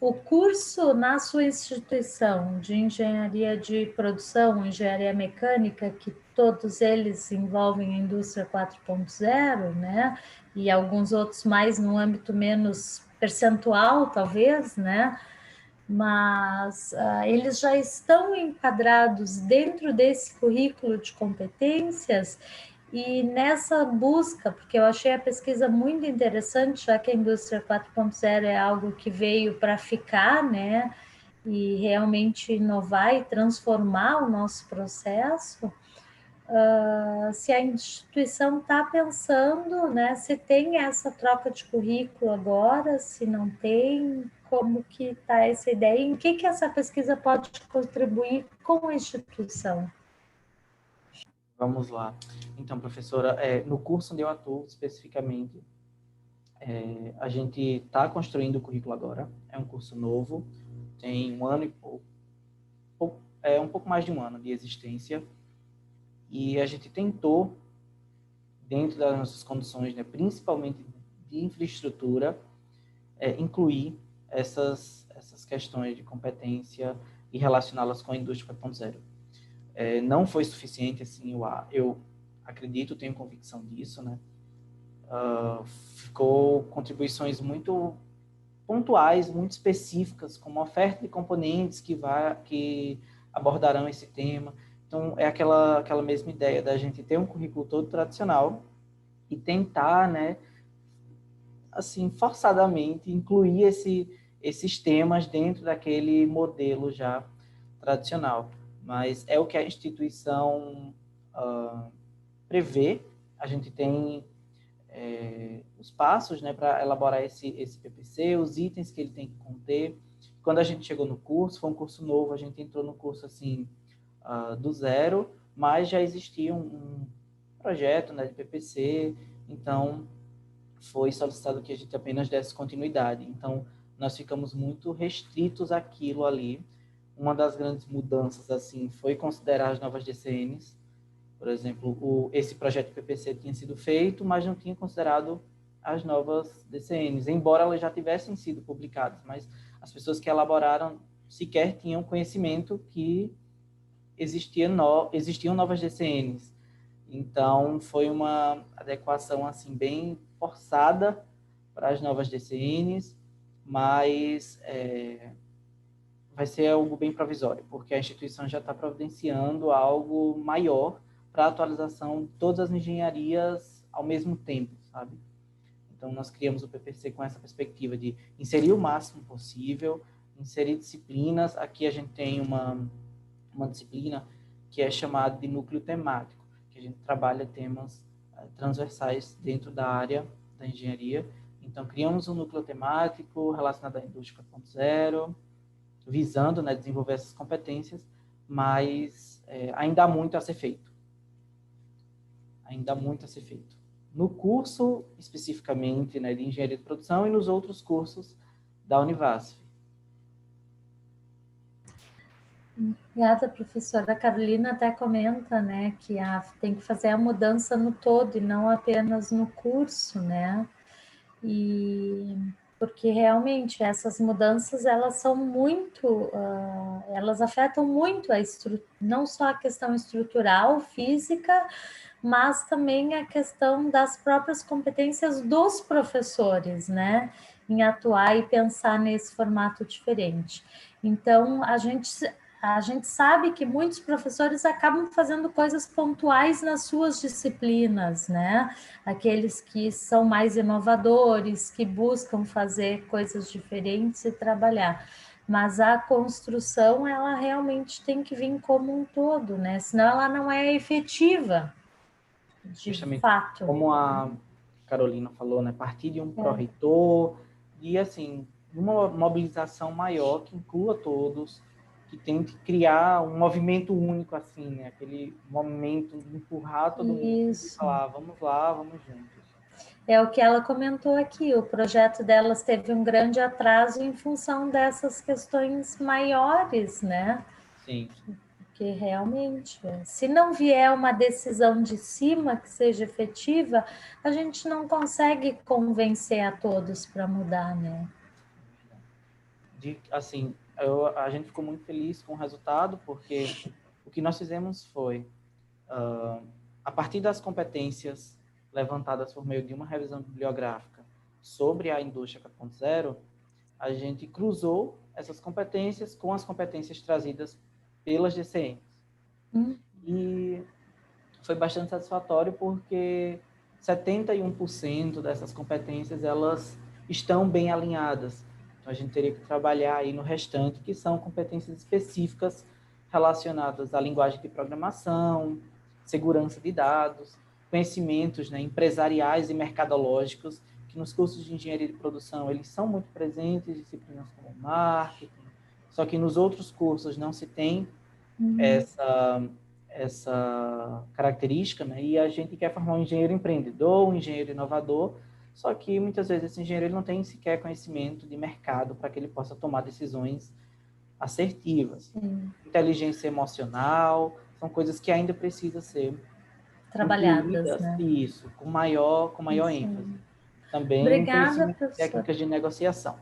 O curso na sua instituição de engenharia de produção, engenharia mecânica, que todos eles envolvem a indústria 4.0, né? E alguns outros mais no âmbito menos percentual, talvez, né? Mas eles já estão enquadrados dentro desse currículo de competências. E nessa busca, porque eu achei a pesquisa muito interessante, já que a indústria 4.0 é algo que veio para ficar, né? E realmente inovar e transformar o nosso processo, se a instituição está pensando, né? Se tem essa troca de currículo agora, se não tem, como que está essa ideia? Em que essa pesquisa pode contribuir com a instituição? Vamos lá. Então, professora, no curso onde eu atuo especificamente, a gente está construindo o currículo agora. É um curso novo, tem um ano e pouco, um pouco mais de um ano de existência. E a gente tentou, dentro das nossas condições, né, principalmente de infraestrutura, incluir essas questões de competência e relacioná-las com a indústria 4.0. Não foi suficiente, assim, eu acredito, tenho convicção disso, né? Ficou contribuições muito pontuais, muito específicas, como oferta de componentes que abordarão esse tema. Então, é aquela mesma ideia da gente ter um currículo todo tradicional e tentar, né, assim, forçadamente, incluir esses temas dentro daquele modelo já tradicional. Mas é o que a instituição prevê. A gente tem os passos, né, para elaborar esse PPC, os itens que ele tem que conter. Quando a gente chegou no curso, foi um curso novo, a gente entrou no curso assim, do zero, mas já existia um projeto, né, de PPC, então foi solicitado que a gente apenas desse continuidade. Então, nós ficamos muito restritos àquilo ali. Uma das grandes mudanças, assim, foi considerar as novas DCNs. Por exemplo, esse projeto de PPC tinha sido feito, mas não tinha considerado as novas DCNs, embora elas já tivessem sido publicadas, mas as pessoas que elaboraram sequer tinham conhecimento que existiam novas DCNs. Então, foi uma adequação assim, bem forçada para as novas DCNs, mas vai ser algo bem provisório, porque a instituição já está providenciando algo maior para a atualização de todas as engenharias ao mesmo tempo, sabe? Então, nós criamos o PPC com essa perspectiva de inserir o máximo possível, inserir disciplinas. Aqui a gente tem uma disciplina que é chamada de núcleo temático, que a gente trabalha temas transversais dentro da área da engenharia. Então, criamos um núcleo temático relacionado à indústria 4.0, visando, né, desenvolver essas competências, mas ainda há muito a ser feito. Ainda há muito a ser feito. No curso, especificamente, né, de Engenharia de Produção e nos outros cursos da Univasf. Obrigada, professora. A Carolina até comenta, né, que tem que fazer a mudança no todo e não apenas no curso, né? E porque realmente essas mudanças elas são muito, elas afetam muito não só a questão estrutural, física, mas também a questão das próprias competências dos professores, né? Em atuar e pensar nesse formato diferente. Então, a gente sabe que muitos professores acabam fazendo coisas pontuais nas suas disciplinas, né? Aqueles que são mais inovadores, que buscam fazer coisas diferentes e trabalhar. Mas a construção, ela realmente tem que vir como um todo, né? Senão ela não é efetiva, de Justamente fato. como a Carolina falou, né? Partir de um pró-reitor e, assim, uma mobilização maior que inclua todos, que tente criar um movimento único, assim, né? Aquele momento de empurrar todo mundo e falar, vamos lá, vamos juntos. É o que ela comentou aqui, o projeto delas teve um grande atraso em função dessas questões maiores, né? Sim. Porque realmente, se não vier uma decisão de cima que seja efetiva, a gente não consegue convencer a todos para mudar, né? Assim, a gente ficou muito feliz com o resultado, porque o que nós fizemos foi, a partir das competências levantadas por meio de uma revisão bibliográfica sobre a indústria 4.0, a gente cruzou essas competências com as competências trazidas pelas DCMs. E foi bastante satisfatório porque 71% dessas competências elas estão bem alinhadas. Então, a gente teria que trabalhar aí no restante, que são competências específicas relacionadas à linguagem de programação, segurança de dados, conhecimentos, né, empresariais e mercadológicos, que nos cursos de engenharia de produção eles são muito presentes, disciplinas como marketing, só que nos outros cursos não se tem essa característica, né? E a gente quer formar um engenheiro empreendedor, um engenheiro inovador, só que muitas vezes esse engenheiro ele não tem sequer conhecimento de mercado para que ele possa tomar decisões assertivas. Inteligência emocional, são coisas que ainda precisam ser trabalhadas, né? Isso, com maior ênfase. Também Obrigada, técnicas de negociação.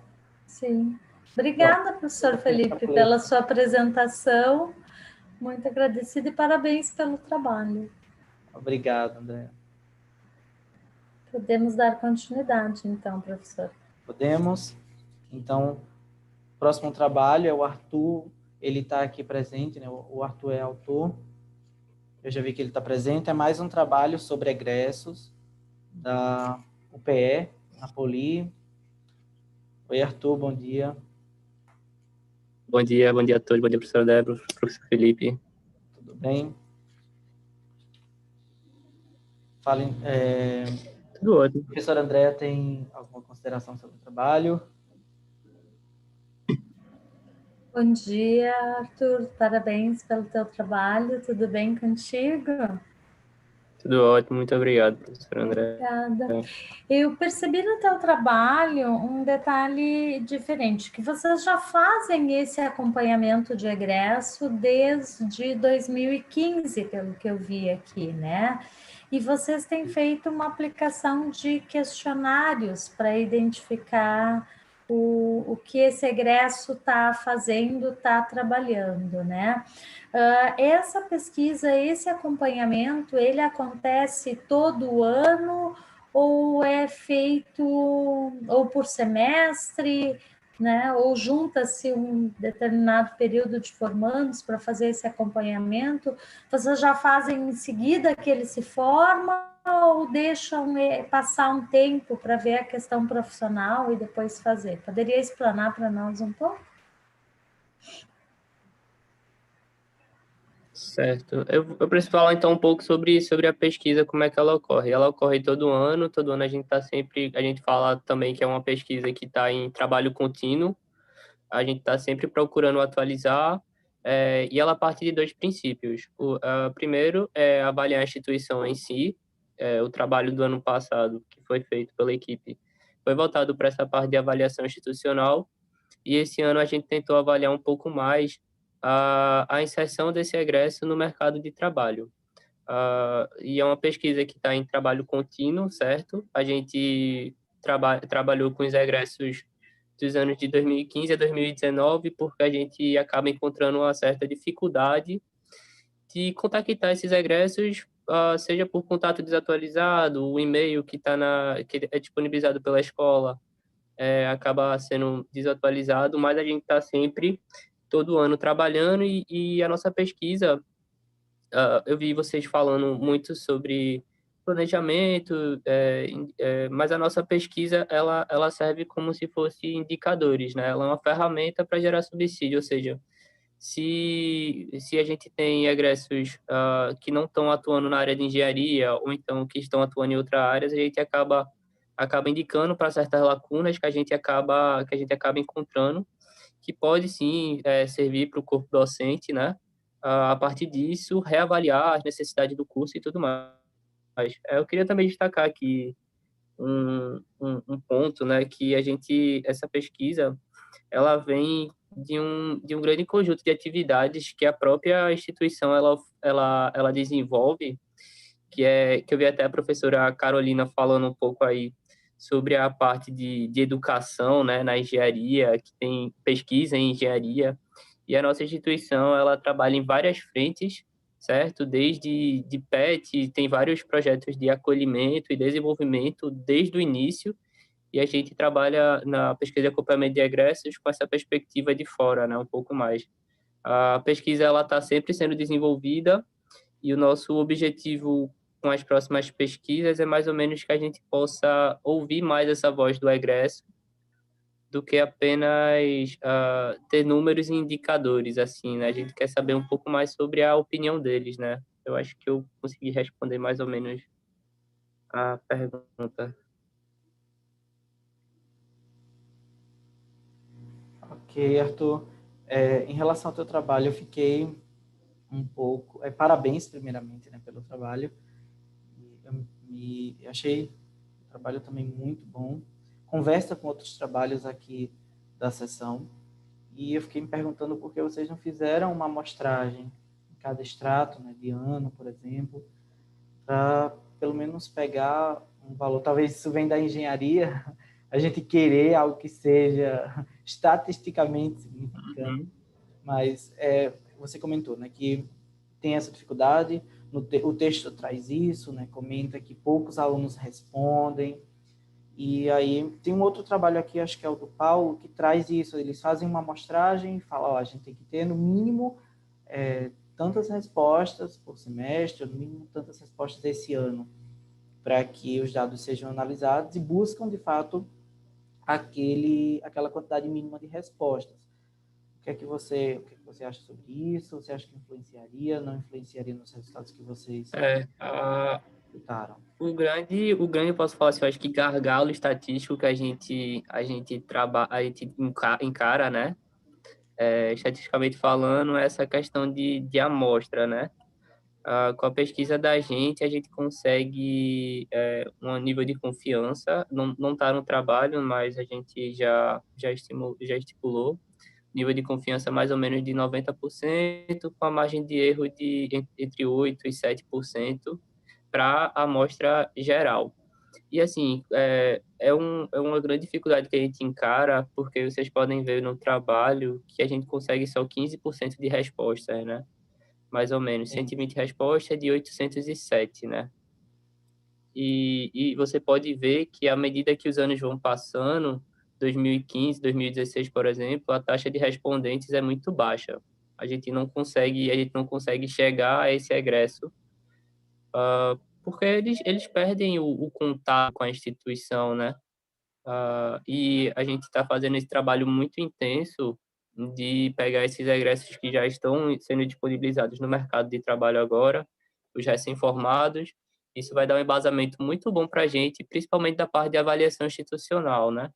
Sim. Obrigada, professor Felipe, pela sua apresentação. Muito agradecida e parabéns pelo trabalho. Obrigado, André. Podemos dar continuidade, então, professor. Podemos. Então, o próximo trabalho é o Arthur, ele está aqui presente, né? O Arthur é autor. Eu já vi que ele está presente. É mais um trabalho sobre egressos da UPE, na Poli. Oi, Arthur, bom dia. Bom dia a todos, bom dia, professor Débora, professor Felipe. Tudo bem? Falem. Tudo ótimo. Professor André, tem alguma consideração sobre o trabalho? Bom dia, Arthur. Parabéns pelo teu trabalho. Tudo bem contigo? Tudo ótimo, muito obrigado, professor André. Obrigada. Eu percebi no teu trabalho um detalhe diferente, que vocês já fazem esse acompanhamento de egresso desde 2015, pelo que eu vi aqui, né? E vocês têm feito uma aplicação de questionários para identificar o que esse egresso está fazendo, está trabalhando, né? Essa pesquisa, esse acompanhamento, ele acontece todo ano ou é feito ou por semestre, né? Ou junta-se um determinado período de formandos para fazer esse acompanhamento? Vocês já fazem em seguida que ele se forma ou deixam passar um tempo para ver a questão profissional e depois fazer? Poderia explanar para nós um pouco? Certo. Eu preciso falar então um pouco sobre a pesquisa, como é que ela ocorre. Ela ocorre todo ano a gente fala também que é uma pesquisa que está em trabalho contínuo, a gente está sempre procurando atualizar, e ela parte de dois princípios. O primeiro é avaliar a instituição em si, o trabalho do ano passado, que foi feito pela equipe, foi voltado para essa parte de avaliação institucional, e esse ano a gente tentou avaliar um pouco mais a inserção desse egresso no mercado de trabalho. E é uma pesquisa que está em trabalho contínuo, certo? A gente trabalhou com os egressos dos anos de 2015 a 2019, porque a gente acaba encontrando uma certa dificuldade de contactar esses egressos, seja por contato desatualizado, o e-mail que é disponibilizado pela escola acaba sendo desatualizado, mas a gente está sempre, todo ano, trabalhando, e a nossa pesquisa, eu vi vocês falando muito sobre planejamento, mas a nossa pesquisa ela serve como se fosse indicadores, né? Ela é uma ferramenta para gerar subsídio, ou seja, se a gente tem egressos que não estão atuando na área de engenharia ou então que estão atuando em outras áreas, a gente acaba indicando para certas lacunas que a gente acaba encontrando, que pode sim servir para o corpo docente, né? A partir disso, reavaliar as necessidades do curso e tudo mais. Eu queria também destacar aqui um ponto, né, que essa pesquisa, ela vem de um grande conjunto de atividades que a própria instituição ela desenvolve, que eu vi até a professora Carolina falando um pouco aí sobre a parte de educação, né, na engenharia, que tem pesquisa em engenharia, e a nossa instituição, ela trabalha em várias frentes, certo? Desde de PET, tem vários projetos de acolhimento e desenvolvimento desde o início, e a gente trabalha na pesquisa de acompanhamento de egressos com essa perspectiva de fora, né, um pouco mais. A pesquisa ela está sempre sendo desenvolvida, e o nosso objetivo com as próximas pesquisas é mais ou menos que a gente possa ouvir mais essa voz do egresso do que apenas ter números e indicadores, assim, né? A gente quer saber um pouco mais sobre a opinião deles, né? Eu acho que eu consegui responder mais ou menos a pergunta. Ok, Arthur. Em relação ao teu trabalho, eu fiquei um pouco... parabéns, primeiramente, né, pelo trabalho. Eu achei o trabalho também muito bom. Conversa com outros trabalhos aqui da sessão. E eu fiquei me perguntando por que vocês não fizeram uma amostragem em cada extrato, né, de ano, por exemplo, para pelo menos pegar um valor. Talvez isso venha da engenharia, a gente querer algo que seja estatisticamente significante, mas você comentou, né, que tem essa dificuldade, o texto traz isso, né, comenta que poucos alunos respondem, e aí tem um outro trabalho aqui, acho que é o do Paulo, que traz isso, eles fazem uma amostragem e falam, a gente tem que ter no mínimo tantas respostas por semestre, no mínimo tantas respostas esse ano, para que os dados sejam analisados e buscam, de fato, aquela quantidade mínima de respostas. O que é que você acha sobre isso? Você acha que influenciaria, não influenciaria nos resultados que vocês citaram? O grande, eu posso falar assim, eu acho que gargalo estatístico que a gente encara, né? Estatisticamente falando, essa questão de amostra, né? Com a pesquisa da gente, a gente consegue um nível de confiança, não está no trabalho, mas a gente já estipulou nível de confiança mais ou menos de 90%, com a margem de erro entre 8% e 7% para a amostra geral. E, assim, é uma grande dificuldade que a gente encara, porque vocês podem ver no trabalho que a gente consegue só 15% de respostas, né? Mais ou menos. 120 respostas de 807, né? E você pode ver que, à medida que os anos vão passando, 2015, 2016, por exemplo, a taxa de respondentes é muito baixa. A gente não consegue chegar a esse egresso, porque eles perdem o contato com a instituição, né? E a gente está fazendo esse trabalho muito intenso de pegar esses egressos que já estão sendo disponibilizados no mercado de trabalho agora, os recém-formados. Isso vai dar um embasamento muito bom para a gente, principalmente da parte de avaliação institucional, né?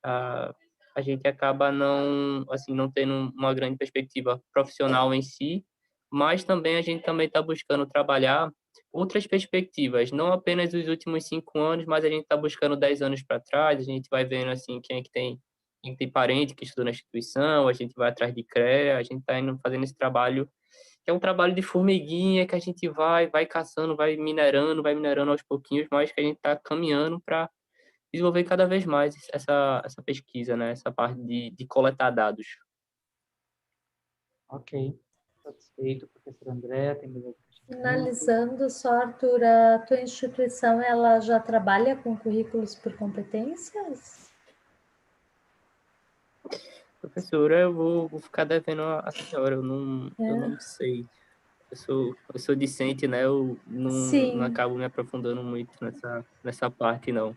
A gente acaba não tendo uma grande perspectiva profissional em si, mas também a gente também está buscando trabalhar outras perspectivas, não apenas os últimos 5 anos, mas a gente está buscando 10 anos para trás, a gente vai vendo assim quem tem parente que estudou na instituição, a gente vai atrás de CREA, a gente está indo fazendo esse trabalho, que é um trabalho de formiguinha, que a gente vai caçando, vai minerando aos pouquinhos, mas que a gente está caminhando para desenvolver cada vez mais essa pesquisa, né? Essa parte de coletar dados. Ok. Satisfeito, professor André, tem mais alguma questão? Finalizando, só, Arthur, a tua instituição, ela já trabalha com currículos por competências? Professora, eu vou ficar devendo a senhora, eu não sei. Eu sou discente, né? Eu não Sim. acabo me aprofundando muito nessa parte, não.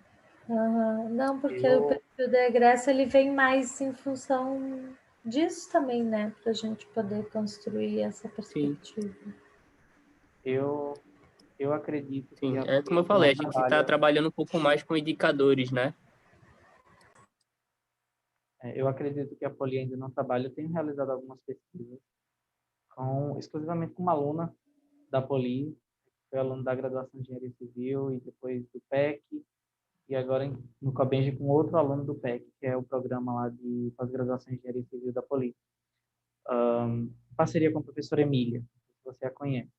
Não, porque o perfil da egresso, ele vem mais em função disso também, né? Para a gente poder construir essa perspectiva. Eu acredito que Sim, a como eu Poliainda falei, não a gente está trabalha. trabalhando um pouco mais com indicadores, né? Eu acredito que a Poli ainda não trabalha. Eu tenho realizado algumas pesquisas exclusivamente com uma aluna da Poli, foi aluna da graduação de Engenharia Civil e depois do PEC, e agora no Cobenji com outro aluno do PEC, que é o programa lá de pós-graduação em Engenharia Civil da Poli. Parceria com a professora Emília, se você a conhece.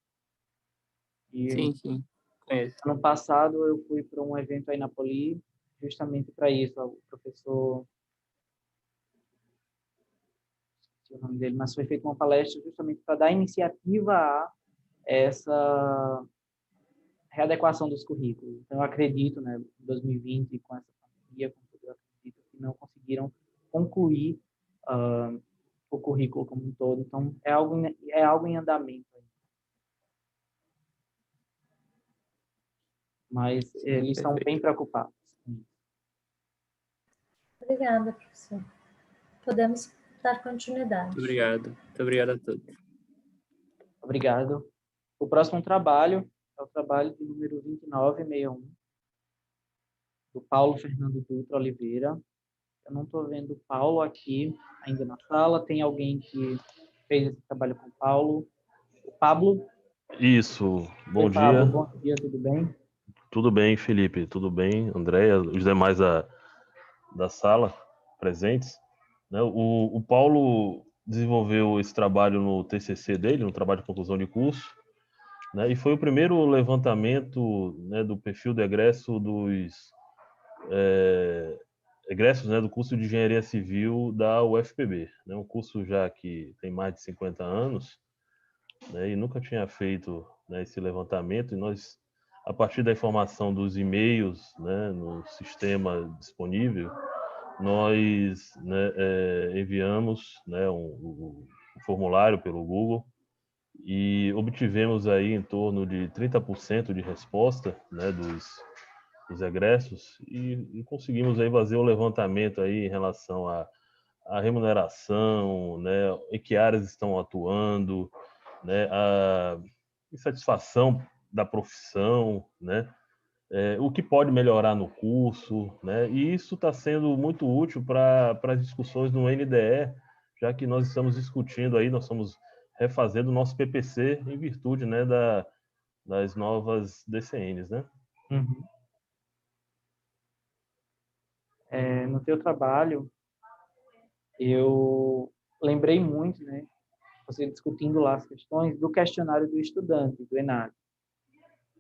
E Sim, conheço. ano passado eu fui para um evento aí na Poli, justamente para isso. O professor, o nome dele, mas foi feita uma palestra justamente para dar iniciativa a essa readequação dos currículos. Então, eu acredito, né, em 2020, com essa pandemia, com tudo, eu acredito que não conseguiram concluir o currículo como um todo. Então, é algo em andamento. Mas Sim, eles estão perfeito. bem preocupados. Obrigada, professor. Podemos dar continuidade. Muito obrigado a todos. Obrigado. O próximo trabalho é o trabalho de número 2961, do Paulo Fernando Dutra Oliveira. Eu não estou vendo o Paulo aqui ainda na sala. Tem alguém que fez esse trabalho com o Paulo? O Pablo? Isso. Bom Oi, dia. Pablo. Bom dia, tudo bem? Tudo bem, Felipe? Tudo bem? Andréia, os demais da sala presentes. Né? O Paulo desenvolveu esse trabalho no TCC dele, no trabalho de conclusão de curso, né? E foi o primeiro levantamento, né, do perfil de egresso dos egressos, né, do curso de Engenharia Civil da UFPB. Né? Um curso já que tem mais de 50 anos, né, e nunca tinha feito, né, esse levantamento, e nós, a partir da informação dos e-mails, né, no sistema disponível, nós, né, enviamos, né, um formulário pelo Google e obtivemos aí em torno de 30% de resposta, né, dos egressos, e conseguimos aí fazer o levantamento aí em relação à remuneração, né, em que áreas estão atuando, né, a insatisfação da profissão, né, o que pode melhorar no curso, né, e isso está sendo muito útil para as discussões no NDE, já que nós estamos discutindo aí, nós estamos refazendo o nosso PPC em virtude, né, das novas DCNs, né? Uhum. No teu trabalho, eu lembrei muito, né, você discutindo lá as questões do questionário do estudante, do ENAD.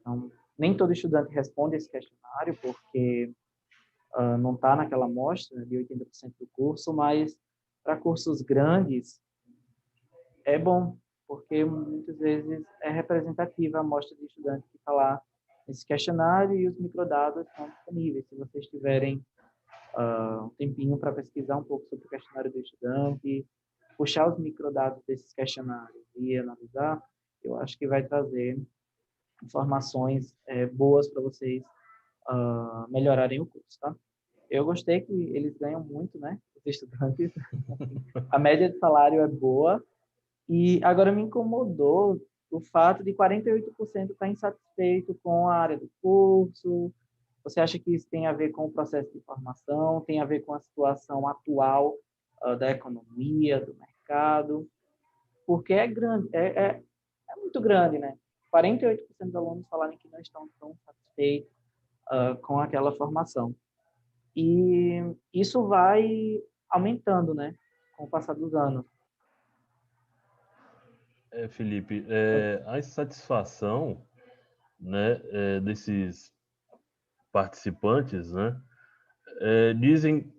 Então, nem todo estudante responde esse questionário, porque não está naquela amostra de 80% do curso, mas para cursos grandes é bom, porque muitas vezes é representativa a amostra de estudante que está lá nesse questionário e os microdados estão disponíveis. Se vocês tiverem um tempinho para pesquisar um pouco sobre o questionário do estudante, puxar os microdados desses questionários e analisar, eu acho que vai trazer informações boas para vocês melhorarem o curso, tá? Eu gostei que eles ganham muito, né, os estudantes. A média de salário é boa e agora me incomodou o fato de 48% estar insatisfeito com a área do curso. Você acha que isso tem a ver com o processo de formação, tem a ver com a situação atual da economia, do mercado? Porque é grande, é muito grande, né? 48% dos alunos falaram que não estão tão satisfeitos com aquela formação. E isso vai aumentando, né, com o passar dos anos. Felipe, a insatisfação, né, desses participantes, né, dizem,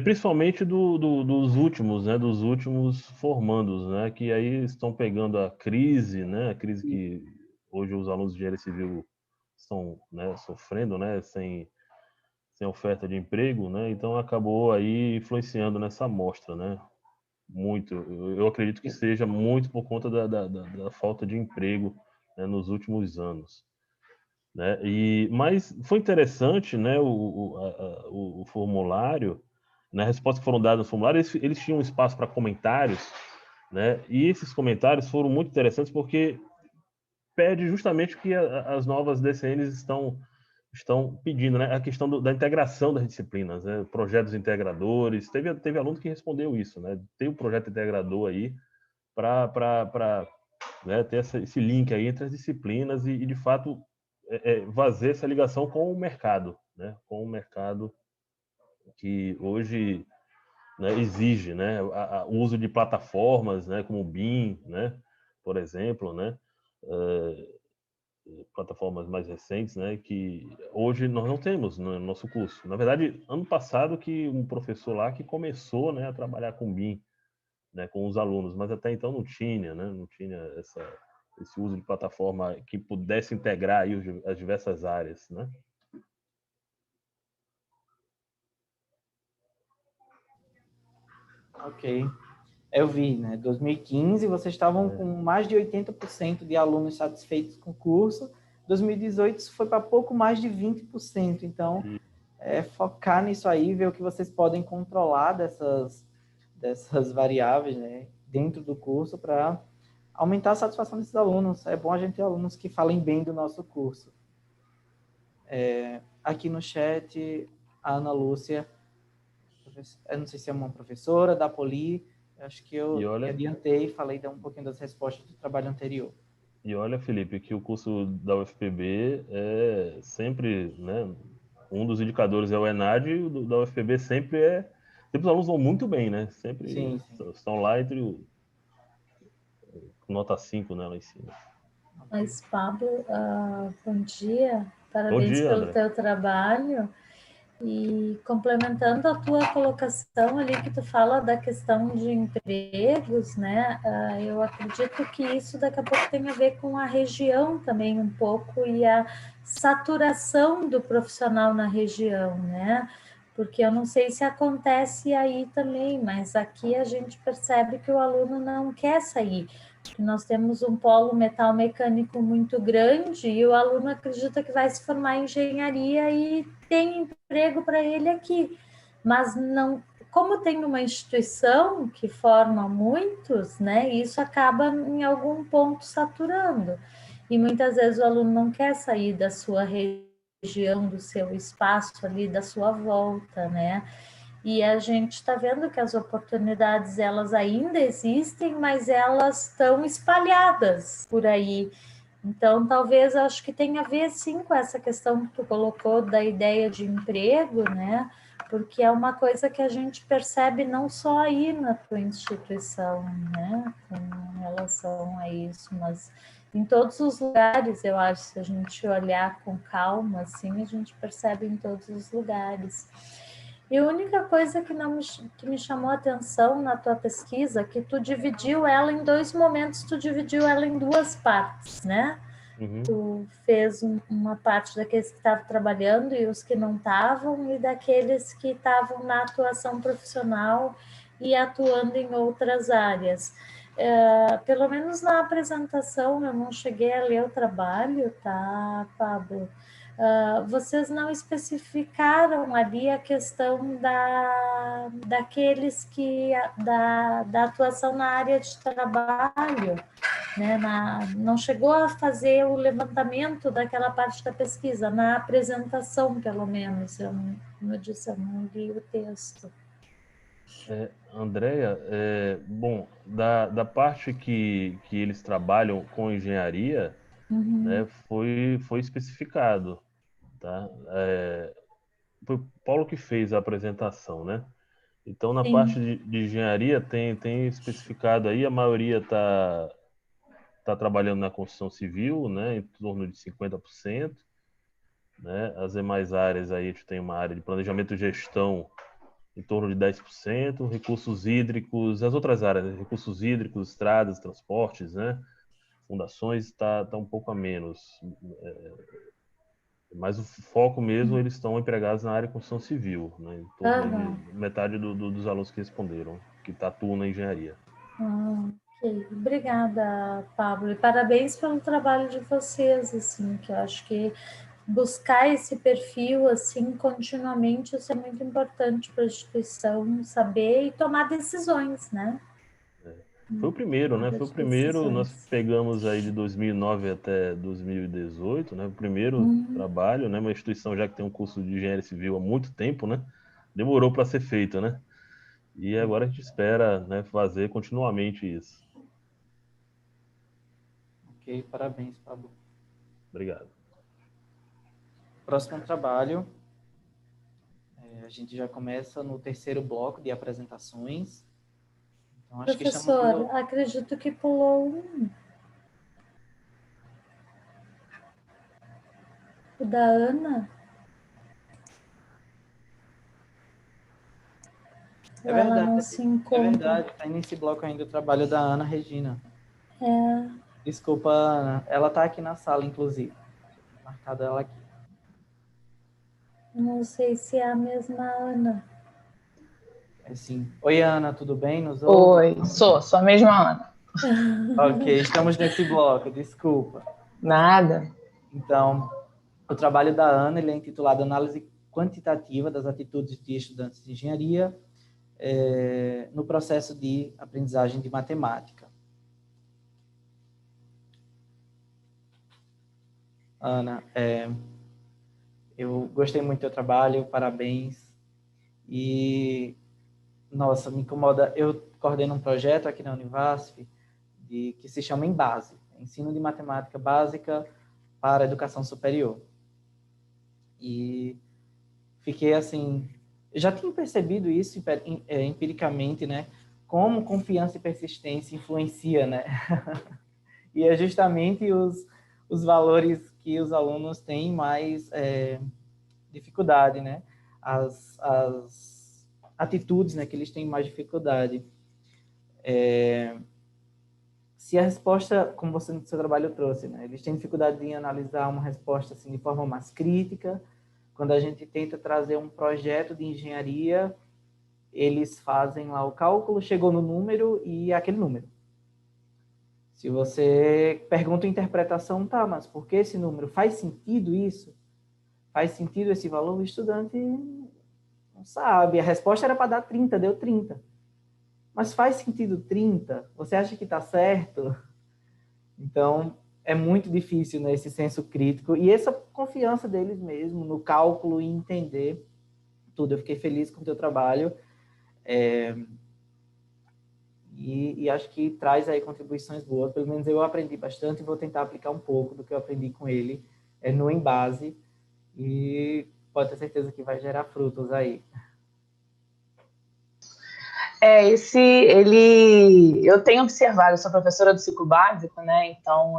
principalmente dos últimos, né, dos últimos formandos, né, que aí estão pegando a crise, né, a crise que hoje os alunos de engenharia civil estão, né, sofrendo, né, sem oferta de emprego, né, então acabou aí influenciando nessa amostra, né, muito. Eu acredito que seja muito por conta da falta de emprego, né, nos últimos anos, né? Mas foi interessante, né, o formulário, né, as respostas que foram dadas no formulário, eles tinham espaço para comentários, né? E esses comentários foram muito interessantes porque pede justamente o que as novas DCNs estão pedindo, né? A questão da integração das disciplinas, né? Projetos integradores. Teve aluno que respondeu isso, né? Tem um projeto integrador aí para né, ter esse link aí entre as disciplinas e de fato, fazer essa ligação com o mercado, né? Com o mercado que hoje, né, exige, né, o uso de plataformas, né, como o BIM, né, por exemplo, né? Plataformas mais recentes, né, que hoje nós não temos no nosso curso. Na verdade, ano passado que um professor lá que começou, né, a trabalhar com BIM, né, com os alunos, mas até então não tinha, né, não tinha esse uso de plataforma que pudesse integrar aí as diversas áreas, né? Ok. Eu vi, né? 2015, vocês estavam com mais de 80% de alunos satisfeitos com o curso. 2018, isso foi para pouco mais de 20%. Então, focar nisso aí, ver o que vocês podem controlar dessas variáveis, né, dentro do curso para aumentar a satisfação desses alunos. É bom a gente ter alunos que falem bem do nosso curso. Aqui no chat, a Ana Lúcia, eu não sei se é uma professora da Poli, acho que eu adiantei e falei um pouquinho das respostas do trabalho anterior. E olha, Felipe, que o curso da UFPB é sempre, né, um dos indicadores é o ENAD, e o da UFPB sempre os alunos vão muito bem, né? Sempre estão lá entre nota 5, né, lá em cima. Mas, Pablo, bom dia. Parabéns bom dia, pelo André. teu trabalho. E complementando a tua colocação ali que tu fala da questão de empregos, né? Eu acredito que isso daqui a pouco tem a ver com a região também um pouco e a saturação do profissional na região, né? Porque eu não sei se acontece aí também, mas aqui a gente percebe que o aluno não quer sair. Porque nós temos um polo metal mecânico muito grande e o aluno acredita que vai se formar em engenharia e tem emprego para ele aqui, mas não, como tem uma instituição que forma muitos, né, isso acaba em algum ponto saturando, e muitas vezes o aluno não quer sair da sua região, do seu espaço ali, da sua volta, né, e a gente está vendo que as oportunidades, elas ainda existem, mas elas estão espalhadas por aí. Então, talvez, acho que tenha a ver, sim, com essa questão que tu colocou da ideia de emprego, né? Porque é uma coisa que a gente percebe não só aí na tua instituição, né? Com relação a isso, mas em todos os lugares, eu acho, se a gente olhar com calma, assim, a gente percebe em todos os lugares. E a única coisa que me chamou a atenção na tua pesquisa, que tu dividiu ela em dois momentos, tu dividiu ela em duas partes, né? Uhum. Tu fez uma parte daqueles que estavam trabalhando e os que não estavam, e daqueles que estavam na atuação profissional e atuando em outras áreas. Pelo menos na apresentação, eu não cheguei a ler o trabalho, tá, Pablo? Vocês não especificaram ali a questão daqueles que da atuação na área de trabalho, né? Não chegou a fazer o levantamento daquela parte da pesquisa, na apresentação, pelo menos, como eu disse, eu não li o texto. Andréia, bom, da parte que eles trabalham com engenharia, né, foi especificado, tá? Foi o Paulo que fez a apresentação, né? Então, na parte de engenharia, tem especificado aí, a maioria tá trabalhando na construção civil, né, em torno de 50%, né? As demais áreas aí, a gente tem uma área de planejamento e gestão em torno de 10%, recursos hídricos, as outras áreas, né? Recursos hídricos, estradas, transportes, né? Fundações, tá um pouco a menos. Mas o foco mesmo, eles estão empregados na área de construção civil, né? Em torno de metade dos alunos que responderam, que atuam na engenharia. Ok. Obrigada, Pablo. E parabéns pelo trabalho de vocês, assim, que eu acho que buscar esse perfil, assim, continuamente, isso é muito importante para a instituição saber e tomar decisões, né? Foi o primeiro, né? Foi o primeiro, nós pegamos aí de 2009 até 2018, né? O primeiro trabalho, né? Uma instituição já que tem um curso de engenharia civil há muito tempo, né? Demorou para ser feito, né? E agora a gente espera, né, fazer continuamente isso. Ok, parabéns, Pablo. Obrigado. Próximo trabalho, a gente já começa no terceiro bloco de apresentações. Então, acho Professor, acredito que pulou um. O da Ana? Ela não se encontra. É verdade, está nesse bloco ainda o trabalho da Ana Regina. Desculpa, Ana. Ela está aqui na sala, inclusive. Marcada ela aqui. Não sei se é a mesma Ana. Sim. Oi, Ana, tudo bem? Nos ouve? Oi, sou a mesma Ana. Ok, estamos nesse bloco, desculpa. Nada. Então, o trabalho da Ana ele é intitulado Análise Quantitativa das Atitudes de Estudantes de Engenharia no processo de aprendizagem de matemática. Ana, eu gostei muito do teu trabalho, parabéns. E, nossa, me incomoda. Eu coordeno um projeto aqui na Univasf que se chama Embase, Ensino de Matemática Básica para a Educação Superior. E fiquei assim, já tinha percebido isso empiricamente, né? Como confiança e persistência influencia, né? E é justamente os valores que os alunos têm mais dificuldade, né? As atitudes, né, que eles têm mais dificuldade. Se a resposta, como você no seu trabalho trouxe, né, eles têm dificuldade em analisar uma resposta assim de forma mais crítica. Quando a gente tenta trazer um projeto de engenharia, eles fazem lá o cálculo, chegou no número e é aquele número. Se você pergunta a interpretação, tá, mas por que esse número? Faz sentido isso? Faz sentido esse valor? O estudante não sabe. A resposta era para dar 30, deu 30. Mas faz sentido 30? Você acha que está certo? Então, é muito difícil, né, esse senso crítico e essa confiança deles mesmo no cálculo e entender tudo. Eu fiquei feliz com o teu trabalho e acho que traz aí contribuições boas. Pelo menos eu aprendi bastante e vou tentar aplicar um pouco do que eu aprendi com ele no Embase e pode ter certeza que vai gerar frutos aí. Eu tenho observado, eu sou professora do ciclo básico, né? Então,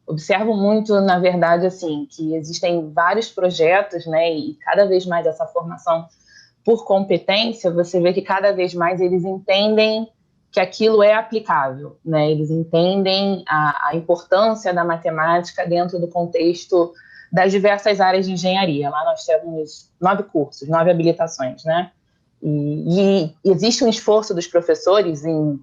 observo muito, na verdade, assim, que existem vários projetos, né? E cada vez mais essa formação por competência, você vê que cada vez mais eles entendem que aquilo é aplicável, né? Eles entendem a importância da matemática dentro do contexto das diversas áreas de engenharia. Lá nós temos 9 cursos, 9 habilitações, né? E existe um esforço dos professores em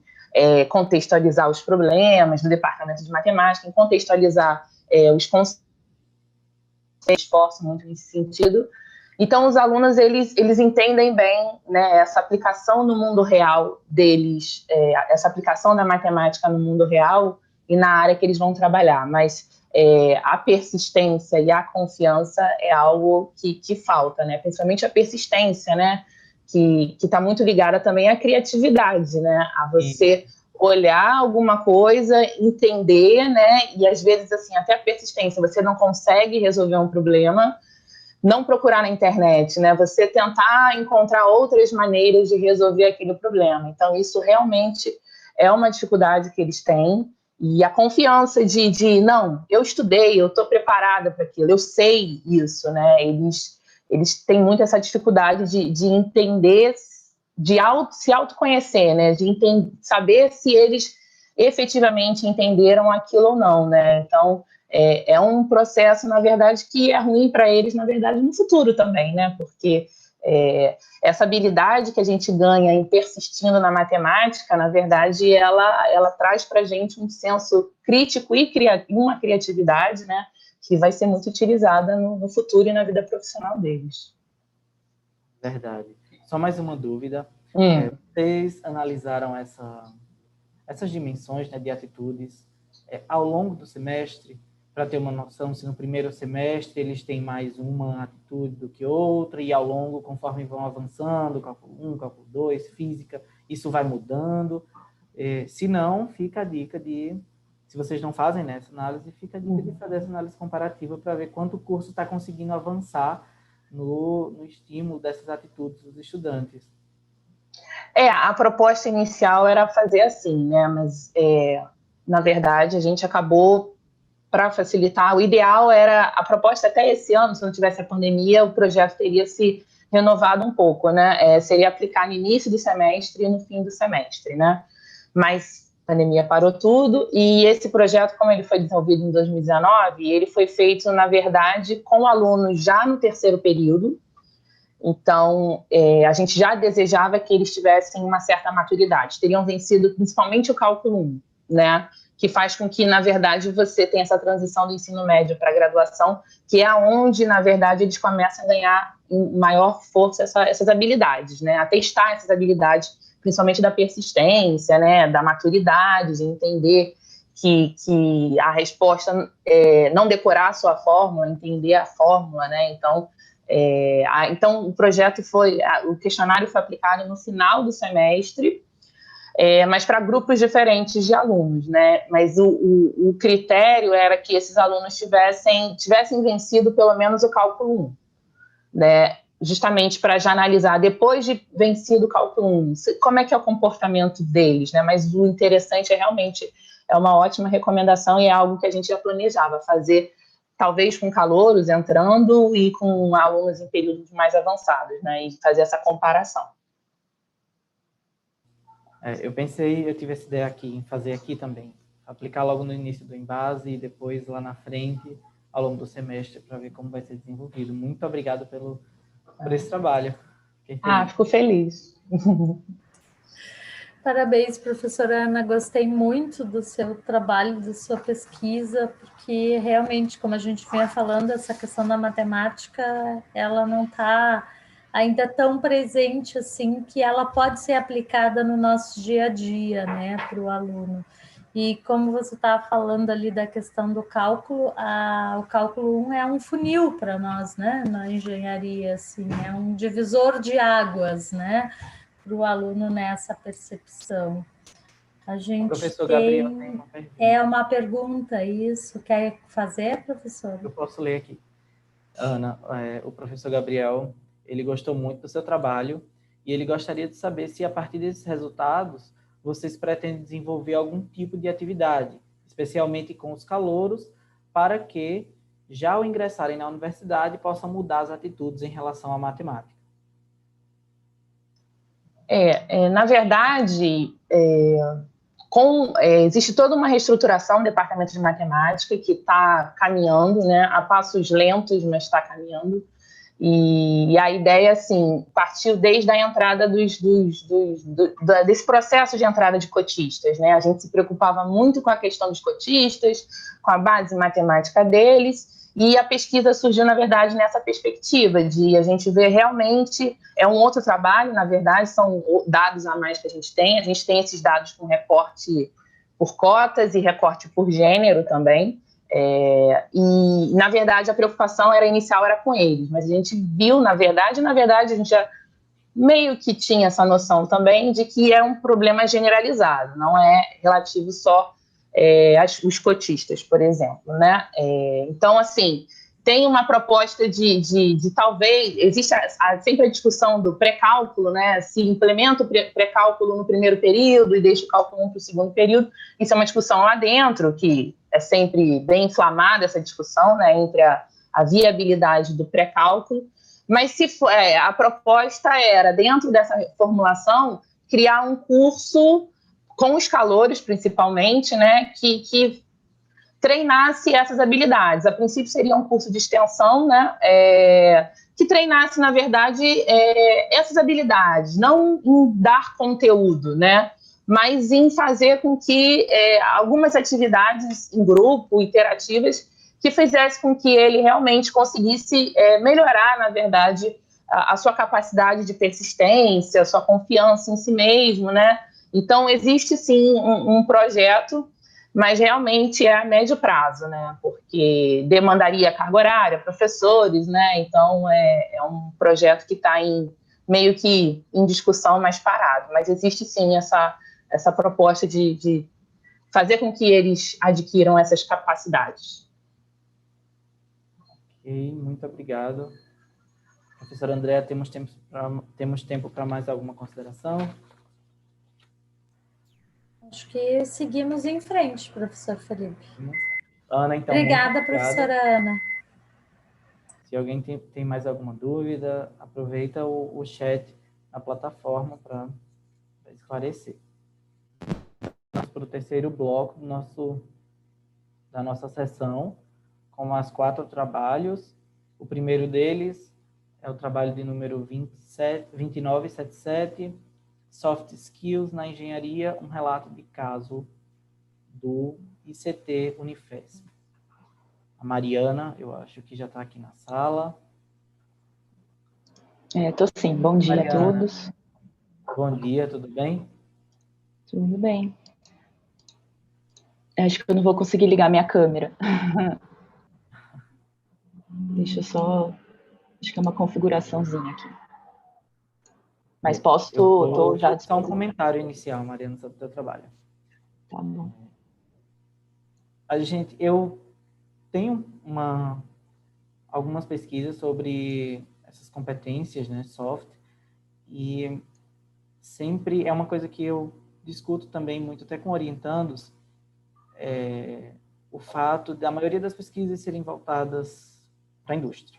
contextualizar os problemas do departamento de matemática, em contextualizar os conceitos, esforço muito nesse sentido. Então, os alunos, eles entendem bem, né, essa aplicação no mundo real deles, essa aplicação da matemática no mundo real e na área que eles vão trabalhar, mas a persistência e a confiança é algo que falta, né, principalmente a persistência, né, que está muito ligada também à criatividade, né, a você olhar alguma coisa, entender, né? E às vezes, assim, até a persistência, você não consegue resolver um problema, não procurar na internet, né? Você tentar encontrar outras maneiras de resolver aquele problema. Então, isso realmente é uma dificuldade que eles têm. E a confiança de não, eu estudei, eu estou preparada para aquilo, eu sei isso, né? Eles têm muito essa dificuldade de entender, se autoconhecer, né? De saber se eles efetivamente entenderam aquilo ou não, né? Então, é um processo, na verdade, que é ruim para eles, na verdade, no futuro também, né? Porque essa habilidade que a gente ganha em persistindo na matemática, na verdade, ela traz para a gente um senso crítico e uma criatividade, né? Que vai ser muito utilizada no futuro e na vida profissional deles. Verdade. Só mais uma dúvida. Vocês analisaram essas dimensões, né, de atitudes ao longo do semestre, para ter uma noção se no primeiro semestre eles têm mais uma atitude do que outra, e ao longo, conforme vão avançando, cálculo 1, cálculo 2, física, isso vai mudando. Se não, fica a dica se vocês não fazem essa análise, fica a dica de fazer essa análise comparativa para ver quanto o curso está conseguindo avançar no estímulo dessas atitudes dos estudantes. A proposta inicial era fazer assim, né? Mas, na verdade, a gente acabou, para facilitar, o ideal era, a proposta até esse ano, se não tivesse a pandemia, o projeto teria se renovado um pouco, né? Seria aplicar no início do semestre e no fim do semestre, né? Mas a pandemia parou tudo, e esse projeto, como ele foi desenvolvido em 2019, ele foi feito, na verdade, com alunos já no terceiro período. Então, a gente já desejava que eles tivessem uma certa maturidade, teriam vencido principalmente o cálculo 1, né? Que faz com que, na verdade, você tenha essa transição do ensino médio para a graduação, que é onde, na verdade, eles começam a ganhar em maior força essas habilidades, né? A testar essas habilidades, principalmente da persistência, né? Da maturidade, de entender que a resposta não decorar a sua fórmula, entender a fórmula, né? Então, o projeto o questionário foi aplicado no final do semestre, mas para grupos diferentes de alunos, né? Mas o critério era que esses alunos tivessem vencido pelo menos o cálculo 1, né? Justamente para já analisar, depois de vencido o cálculo 1, como é que é o comportamento deles, né? Mas o interessante realmente uma ótima recomendação e é algo que a gente já planejava fazer, talvez com calouros entrando e com alunos em períodos mais avançados, né? E fazer essa comparação. Eu tive essa ideia aqui, em fazer aqui também. Aplicar logo no início do Embase e depois lá na frente, ao longo do semestre, para ver como vai ser desenvolvido. Muito obrigado por esse trabalho. Fico feliz. Parabéns, professora Ana. Gostei muito do seu trabalho, da sua pesquisa, porque realmente, como a gente vinha falando, essa questão da matemática, ela não está ainda tão presente assim, que ela pode ser aplicada no nosso dia a dia, né, para o aluno. E como você estava falando ali da questão do cálculo, o cálculo 1 é um funil para nós, né, na engenharia, assim, é um divisor de águas, né, para o aluno nessa percepção. A gente professor Gabriel tem uma pergunta. Uma pergunta, isso. Quer fazer, professor? Eu posso ler aqui. Ana, o professor Gabriel, ele gostou muito do seu trabalho e ele gostaria de saber se, a partir desses resultados, vocês pretendem desenvolver algum tipo de atividade, especialmente com os calouros, para que, já ao ingressarem na universidade, possam mudar as atitudes em relação à matemática. Na verdade, existe toda uma reestruturação do departamento de matemática que está caminhando, né, a passos lentos, mas está caminhando. E a ideia, assim, partiu desde a entrada desse processo de entrada de cotistas, né? A gente se preocupava muito com a questão dos cotistas, com a base matemática deles, e a pesquisa surgiu, na verdade, nessa perspectiva de a gente ver realmente, um outro trabalho, na verdade, são dados a mais que a gente tem esses dados com recorte por cotas e recorte por gênero também, e, na verdade, a preocupação inicial era com eles, mas a gente viu, na verdade, a gente já meio que tinha essa noção também de que é um problema generalizado, não é relativo só os cotistas, por exemplo, né? Então, assim, tem uma proposta de talvez, existe sempre a discussão do pré-cálculo, né? Se implementa o pré-cálculo no primeiro período e deixa o cálculo 1 para o segundo período, isso é uma discussão lá dentro, que é sempre bem inflamada essa discussão, né? Entre a viabilidade do pré-cálculo, mas a proposta era, dentro dessa formulação, criar um curso com os calouros, principalmente, né, que treinasse essas habilidades. A princípio seria um curso de extensão, né, que treinasse, na verdade, essas habilidades, não em dar conteúdo, né, mas em fazer com que algumas atividades em grupo, interativas, que fizesse com que ele realmente conseguisse melhorar, na verdade, a sua capacidade de persistência, a sua confiança em si mesmo, né? Então, existe, sim, um projeto, mas realmente é a médio prazo, né? Porque demandaria carga horária, professores, né? Então, é um projeto que está meio que em discussão, mais parado. Mas existe, sim, essa proposta de fazer com que eles adquiram essas capacidades. Ok, muito obrigado. Professora Andréa, temos tempo para mais alguma consideração? Acho que seguimos em frente, professor Felipe. Ana, então. Obrigada, professora Ana. Se alguém tem mais alguma dúvida, aproveita o chat na plataforma para esclarecer. Vamos para o terceiro bloco da nossa sessão, com mais 4 trabalhos. O primeiro deles é o trabalho de número 2977, Soft Skills na Engenharia, um relato de caso do ICT Unifesp. A Mariana, eu acho que já está aqui na sala. Estou sim. Bom dia, Mariana, a todos. Bom dia, tudo bem? Tudo bem. Acho que eu não vou conseguir ligar minha câmera. Deixa eu só... Acho que é uma configuraçãozinha aqui. Mas posso... Estou já só um comentário inicial, Mariana, sobre o teu trabalho. Tá bom. Eu tenho algumas pesquisas sobre essas competências, né, soft, e sempre é uma coisa que eu discuto também muito, até com orientandos, o fato da maioria das pesquisas serem voltadas para a indústria.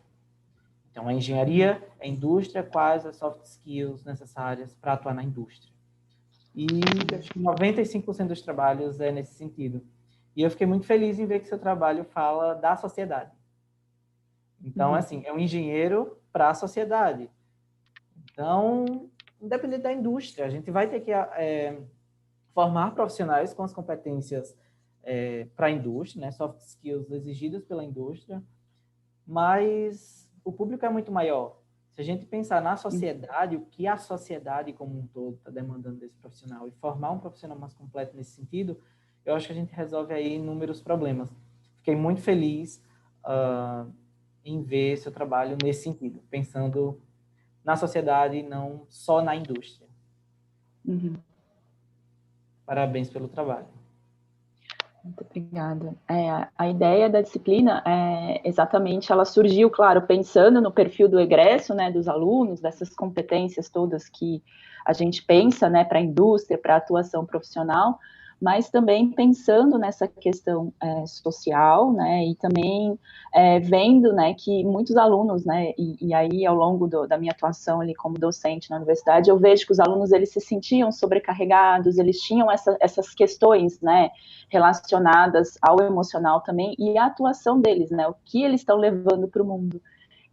Então, a engenharia, a indústria, quais as soft skills necessárias para atuar na indústria. E acho que 95% dos trabalhos é nesse sentido. E eu fiquei muito feliz em ver que seu trabalho fala da sociedade. Então, assim, é um engenheiro para a sociedade. Então, independente da indústria, a gente vai ter que formar profissionais com as competências para a indústria, né, soft skills exigidas pela indústria, mas o público é muito maior. Se a gente pensar na sociedade, o que a sociedade como um todo está demandando desse profissional e formar um profissional mais completo nesse sentido, eu acho que a gente resolve aí inúmeros problemas. Fiquei muito feliz em ver seu trabalho nesse sentido, pensando na sociedade e não só na indústria. Parabéns pelo trabalho. Muito obrigada. A ideia da disciplina, exatamente, ela surgiu, claro, pensando no perfil do egresso, né, dos alunos, dessas competências todas que a gente pensa, né, para a indústria, para a atuação profissional, mas também pensando nessa questão social, né, e também vendo, né, que muitos alunos, né, e aí ao longo da minha atuação ali como docente na universidade, eu vejo que os alunos, eles se sentiam sobrecarregados, eles tinham essas questões, né, relacionadas ao emocional também, e a atuação deles, né, o que eles estão levando para o mundo.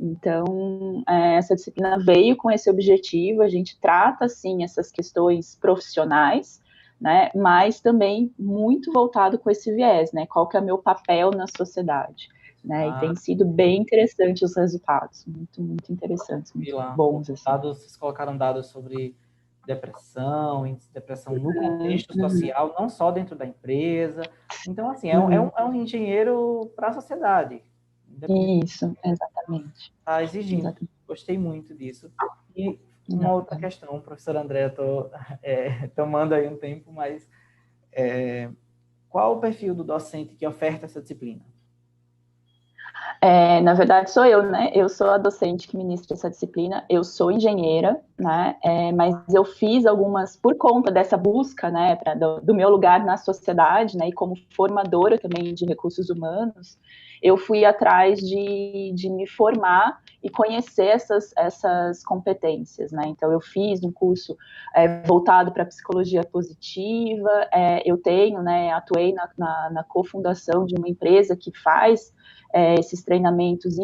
Então, essa disciplina veio com esse objetivo, a gente trata, sim, essas questões profissionais, né, mas também muito voltado com esse viés, né, qual que é o meu papel na sociedade, né, e tem sido bem interessante os resultados, muito, muito interessantes, muito bons, assim. Vocês colocaram dados sobre depressão no contexto social, não só dentro da empresa, então, assim, é um engenheiro para a sociedade. Isso, exatamente. Está exigindo, Exatamente. Gostei muito disso. E Uma outra questão, professor André, eu estou tomando aí um tempo, mas qual o perfil do docente que oferta essa disciplina? Na verdade, sou eu, né? Eu sou a docente que ministra essa disciplina. Eu sou engenheira, né? Mas eu fiz algumas, por conta dessa busca, né, do meu lugar na sociedade, né? E como formadora também de recursos humanos, eu fui atrás de me formar e conhecer essas competências, né? Então, eu fiz um curso voltado para psicologia positiva. Eu tenho, né? Atuei na cofundação de uma empresa que faz esses treinamentos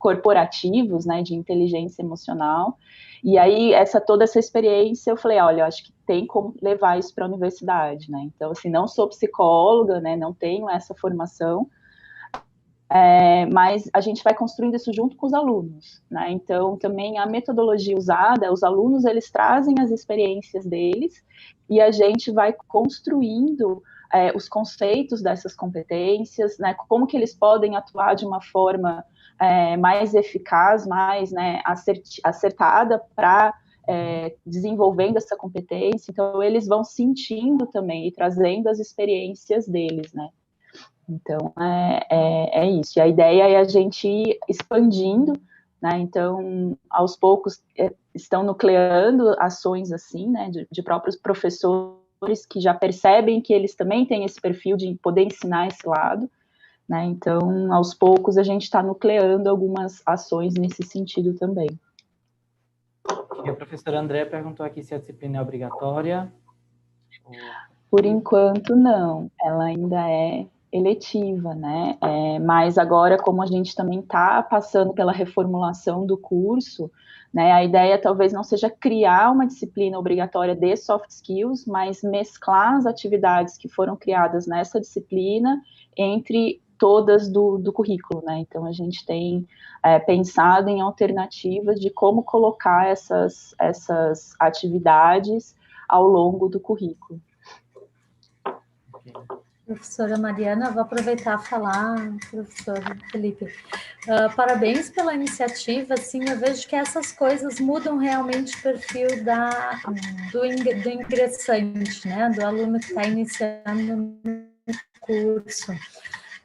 corporativos, né, de inteligência emocional. E aí, toda essa experiência, eu falei, olha, eu acho que tem como levar isso para a universidade, né? Então, assim, não sou psicóloga, né, não tenho essa formação, mas a gente vai construindo isso junto com os alunos, né? Então, também a metodologia usada, os alunos, eles trazem as experiências deles e a gente vai construindo os conceitos dessas competências, né, como que eles podem atuar de uma forma mais eficaz, mais, né, acertada para desenvolvendo essa competência. Então, eles vão sentindo também e trazendo as experiências deles, né. Então, é isso. E a ideia é a gente ir expandindo, né, então, aos poucos, estão nucleando ações assim, né, de próprios professores que já percebem que eles também têm esse perfil de poder ensinar esse lado, né? Então, aos poucos, a gente está nucleando algumas ações nesse sentido também. E a professora André perguntou aqui se a disciplina é obrigatória. Por enquanto, não. Ela ainda é eletiva, né? Mas agora, como a gente também está passando pela reformulação do curso, né, a ideia talvez não seja criar uma disciplina obrigatória de soft skills, mas mesclar as atividades que foram criadas nessa disciplina entre todas do currículo, né? Então, a gente tem pensado em alternativas de como colocar essas atividades ao longo do currículo. Professora Mariana, vou aproveitar a falar, professor Felipe. Parabéns pela iniciativa, assim, eu vejo que essas coisas mudam realmente o perfil do ingressante, né, do aluno que está iniciando no curso.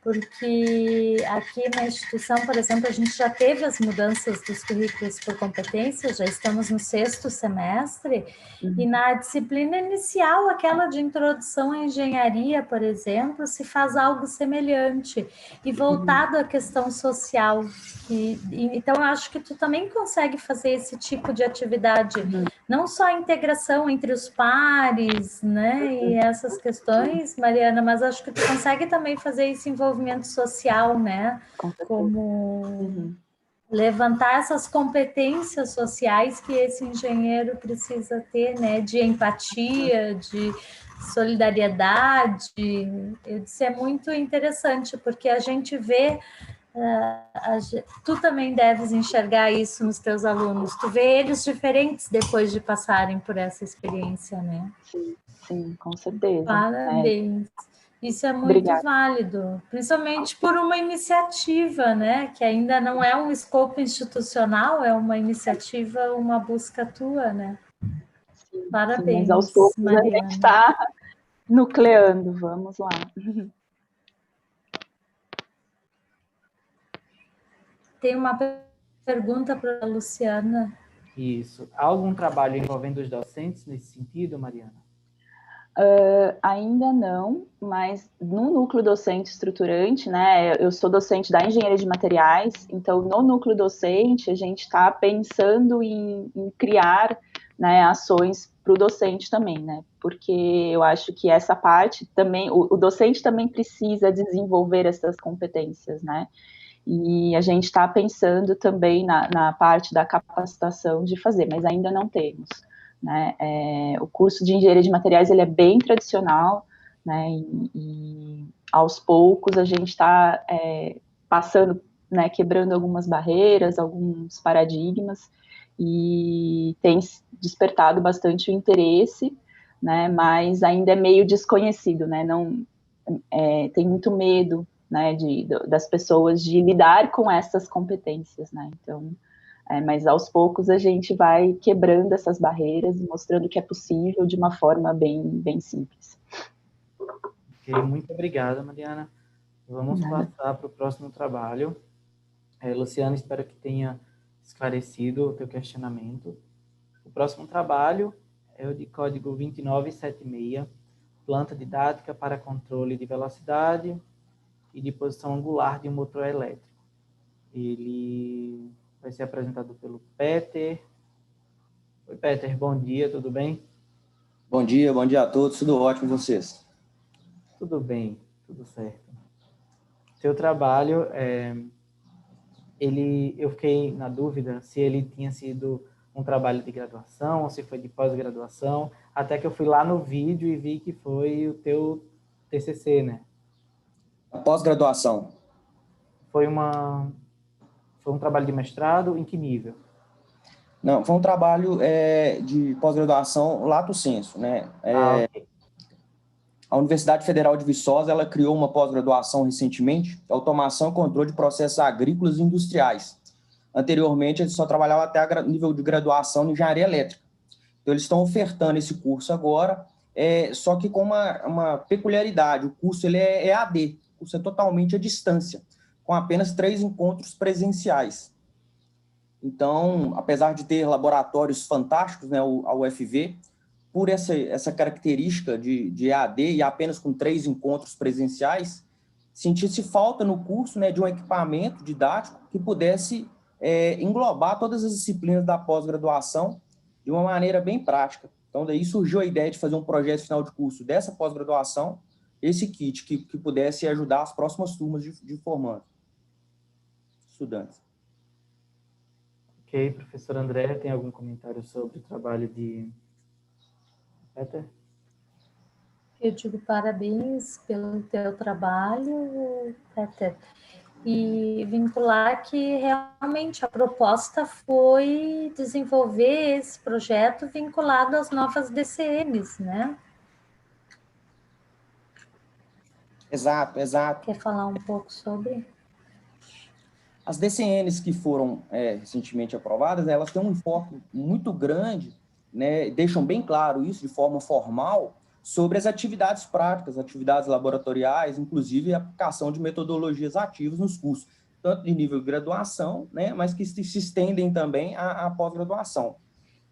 Porque aqui na instituição, por exemplo, a gente já teve as mudanças dos currículos por competências, já estamos no 6º semestre, e na disciplina inicial, aquela de introdução à engenharia, por exemplo, se faz algo semelhante, e voltado à questão social. Então, eu acho que tu também consegue fazer esse tipo de atividade, não só a integração entre os pares, né, e essas questões, Mariana, mas acho que tu consegue também fazer esse envolvimento social, né, como levantar essas competências sociais que esse engenheiro precisa ter, né, de empatia, de solidariedade. Eu disse, é muito interessante, porque a gente vê, tu também deves enxergar isso nos teus alunos, tu vê eles diferentes depois de passarem por essa experiência, né? Sim, com certeza. Parabéns. Isso é muito Obrigada. válido, principalmente por uma iniciativa, né? Que ainda não é um escopo institucional, é uma iniciativa, uma busca tua, né? Sim, parabéns, mas aos poucos Mariana. A gente está nucleando, vamos lá. Tem uma pergunta para a Luciana. Isso. Há algum trabalho envolvendo os docentes nesse sentido, Mariana? Ainda não, mas no núcleo docente estruturante, né, eu sou docente da engenharia de materiais, então no núcleo docente a gente está pensando em criar, né, ações para o docente também, né, porque eu acho que essa parte também, o docente também precisa desenvolver essas competências, né, e a gente está pensando também na parte da capacitação de fazer, mas ainda não temos. Né? O curso de engenharia de materiais ele é bem tradicional, né? E aos poucos a gente está passando, né, quebrando algumas barreiras, alguns paradigmas, e tem despertado bastante o interesse, né? Mas ainda é meio desconhecido, né? Não, tem muito medo, né, das pessoas de lidar com essas competências, né? Então, Mas aos poucos a gente vai quebrando essas barreiras e mostrando que é possível de uma forma bem simples. Ok, muito obrigada, Mariana. Vamos passar para o próximo trabalho. Luciana, espero que tenha esclarecido o teu questionamento. O próximo trabalho é o de código 2976, planta didática para controle de velocidade e de posição angular de um motor elétrico. Ele vai ser apresentado pelo Peter. Oi, Peter, bom dia, tudo bem? Bom dia a todos, tudo ótimo com vocês? Tudo bem, tudo certo. Seu trabalho, eu fiquei na dúvida se ele tinha sido um trabalho de graduação ou se foi de pós-graduação, até que eu fui lá no vídeo e vi que foi o teu TCC, né? Pós-graduação. Foi um trabalho de mestrado, em que nível? Não, foi um trabalho de pós-graduação lato sensu, né? Ok. A Universidade Federal de Viçosa, ela criou uma pós-graduação recentemente, automação e controle de processos agrícolas e industriais. Anteriormente, eles só trabalhavam até nível de graduação em engenharia elétrica. Então, eles estão ofertando esse curso agora, só que com uma peculiaridade. O curso ele é EAD, o curso é totalmente à distância, com apenas 3 encontros presenciais. Então, apesar de ter laboratórios fantásticos, né, a UFV, por essa característica de EAD e apenas com 3 encontros presenciais, sentia-se falta no curso, né, de um equipamento didático que pudesse englobar todas as disciplinas da pós-graduação de uma maneira bem prática. Então, daí surgiu a ideia de fazer um projeto final de curso dessa pós-graduação, esse kit que pudesse ajudar as próximas turmas de formandos, estudantes. Ok, professor André, tem algum comentário sobre o trabalho de Peter? Eu digo parabéns pelo teu trabalho, Peter, e vincular que realmente a proposta foi desenvolver esse projeto vinculado às novas DCMs, né? Exato. Quer falar um pouco sobre? As DCNs que foram recentemente aprovadas, elas têm um enfoque muito grande, né, deixam bem claro isso de forma formal, sobre as atividades práticas, atividades laboratoriais, inclusive a aplicação de metodologias ativas nos cursos, tanto de nível de graduação, né, mas que se estendem também à pós-graduação.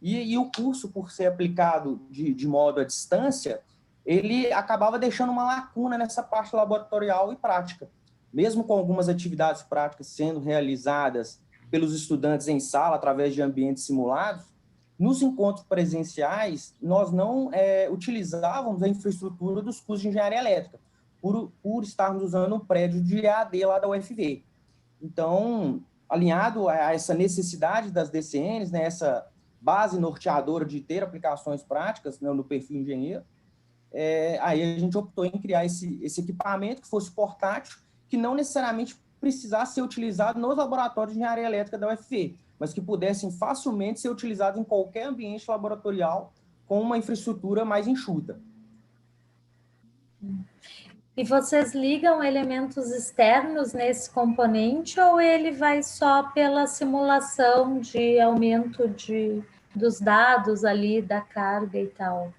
E o curso, por ser aplicado de modo à distância, ele acabava deixando uma lacuna nessa parte laboratorial e prática. Mesmo com algumas atividades práticas sendo realizadas pelos estudantes em sala, através de ambientes simulados, nos encontros presenciais, nós não utilizávamos a infraestrutura dos cursos de engenharia elétrica, por estarmos usando um prédio de EAD lá da UFV. Então, alinhado a essa necessidade das DCNs, né, essa base norteadora de ter aplicações práticas, né, no perfil engenheiro, aí a gente optou em criar esse equipamento que fosse portátil, que não necessariamente precisasse ser utilizado nos laboratórios de engenharia elétrica da UFV, mas que pudessem facilmente ser utilizados em qualquer ambiente laboratorial com uma infraestrutura mais enxuta. E vocês ligam elementos externos nesse componente ou ele vai só pela simulação de aumento dos dados ali, da carga e tal?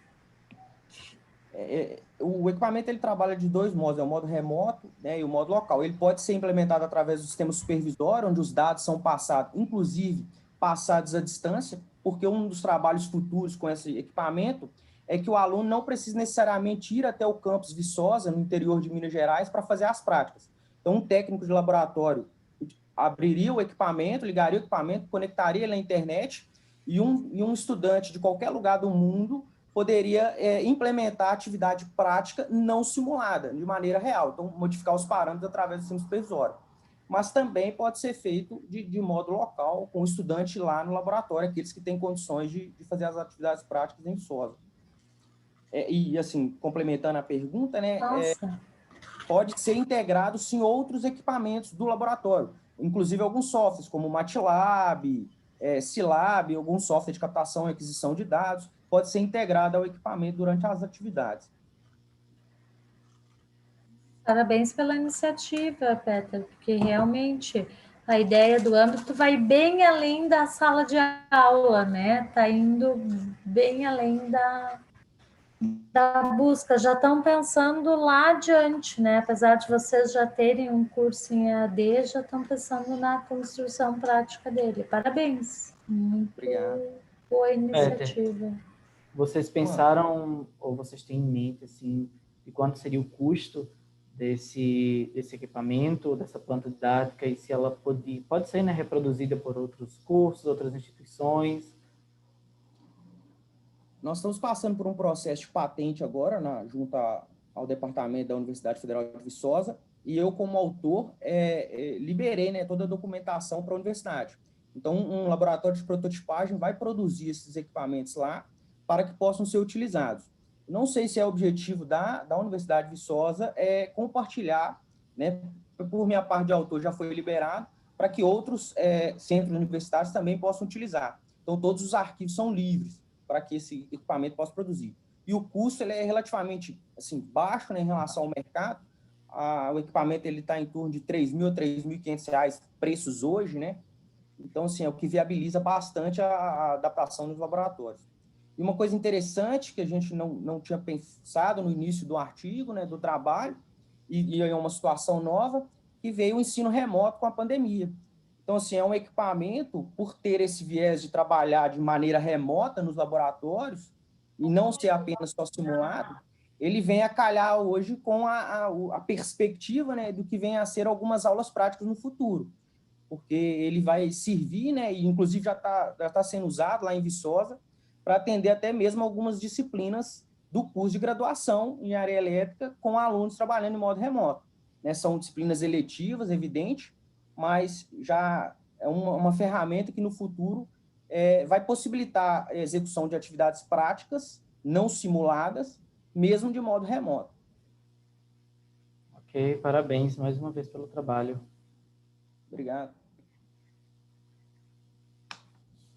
O equipamento ele trabalha de 2 modos, o modo remoto, né, e o modo local. Ele pode ser implementado através do sistema supervisório, onde os dados são passados, inclusive passados à distância, porque um dos trabalhos futuros com esse equipamento é que o aluno não precisa necessariamente ir até o campus Viçosa, no interior de Minas Gerais, para fazer as práticas. Então, um técnico de laboratório abriria o equipamento, ligaria o equipamento, conectaria ele na internet, e um estudante de qualquer lugar do mundo poderia implementar a atividade prática não simulada, de maneira real. Então, modificar os parâmetros através do sistema supervisório. Mas também pode ser feito de modo local, com o estudante lá no laboratório, aqueles que têm condições de fazer as atividades práticas em Viçosa. E, assim, complementando a pergunta, né, pode ser integrado, sim, outros equipamentos do laboratório, inclusive alguns softwares, como o MATLAB, Scilab, algum software de captação e aquisição de dados, pode ser integrado ao equipamento durante as atividades. Parabéns pela iniciativa, Peter, porque realmente a ideia do âmbito vai bem além da sala de aula, né? Está indo bem além da busca. Já estão pensando lá adiante, né? Apesar de vocês já terem um curso em EAD, já estão pensando na construção prática dele. Parabéns. Muito Obrigado. boa iniciativa. Vocês pensaram, ou vocês têm em mente, assim, de quanto seria o custo desse equipamento, dessa planta didática, e se ela pode ser, né, reproduzida por outros cursos, outras instituições? Nós estamos passando por um processo de patente agora, junto ao departamento da Universidade Federal de Viçosa, e eu, como autor, liberei, né, toda a documentação para a universidade. Então, um laboratório de prototipagem vai produzir esses equipamentos lá para que possam ser utilizados. Não sei se é o objetivo da Universidade de Viçosa compartilhar, né, por minha parte de autor já foi liberado, para que outros centros universitários também possam utilizar. Então, todos os arquivos são livres para que esse equipamento possa produzir. E o custo ele é relativamente assim, baixo, né, em relação ao mercado. O equipamento está em torno de R$3.000 a R$3.500 preços hoje, né? Então, assim, é o que viabiliza bastante a adaptação nos laboratórios. E uma coisa interessante que a gente não tinha pensado no início do artigo, né, do trabalho, e é uma situação nova, que veio o ensino remoto com a pandemia. Então, assim, é um equipamento, por ter esse viés de trabalhar de maneira remota nos laboratórios, e não ser apenas só simulado, ele vem a calhar hoje com a perspectiva, né, do que vem a ser algumas aulas práticas no futuro, porque ele vai servir, né, e inclusive já tá sendo usado lá em Viçosa, para atender até mesmo algumas disciplinas do curso de graduação em área elétrica com alunos trabalhando em modo remoto. Né? São disciplinas eletivas, evidente, mas já é uma ferramenta que no futuro vai possibilitar a execução de atividades práticas não simuladas, mesmo de modo remoto. Ok, parabéns mais uma vez pelo trabalho. Obrigado.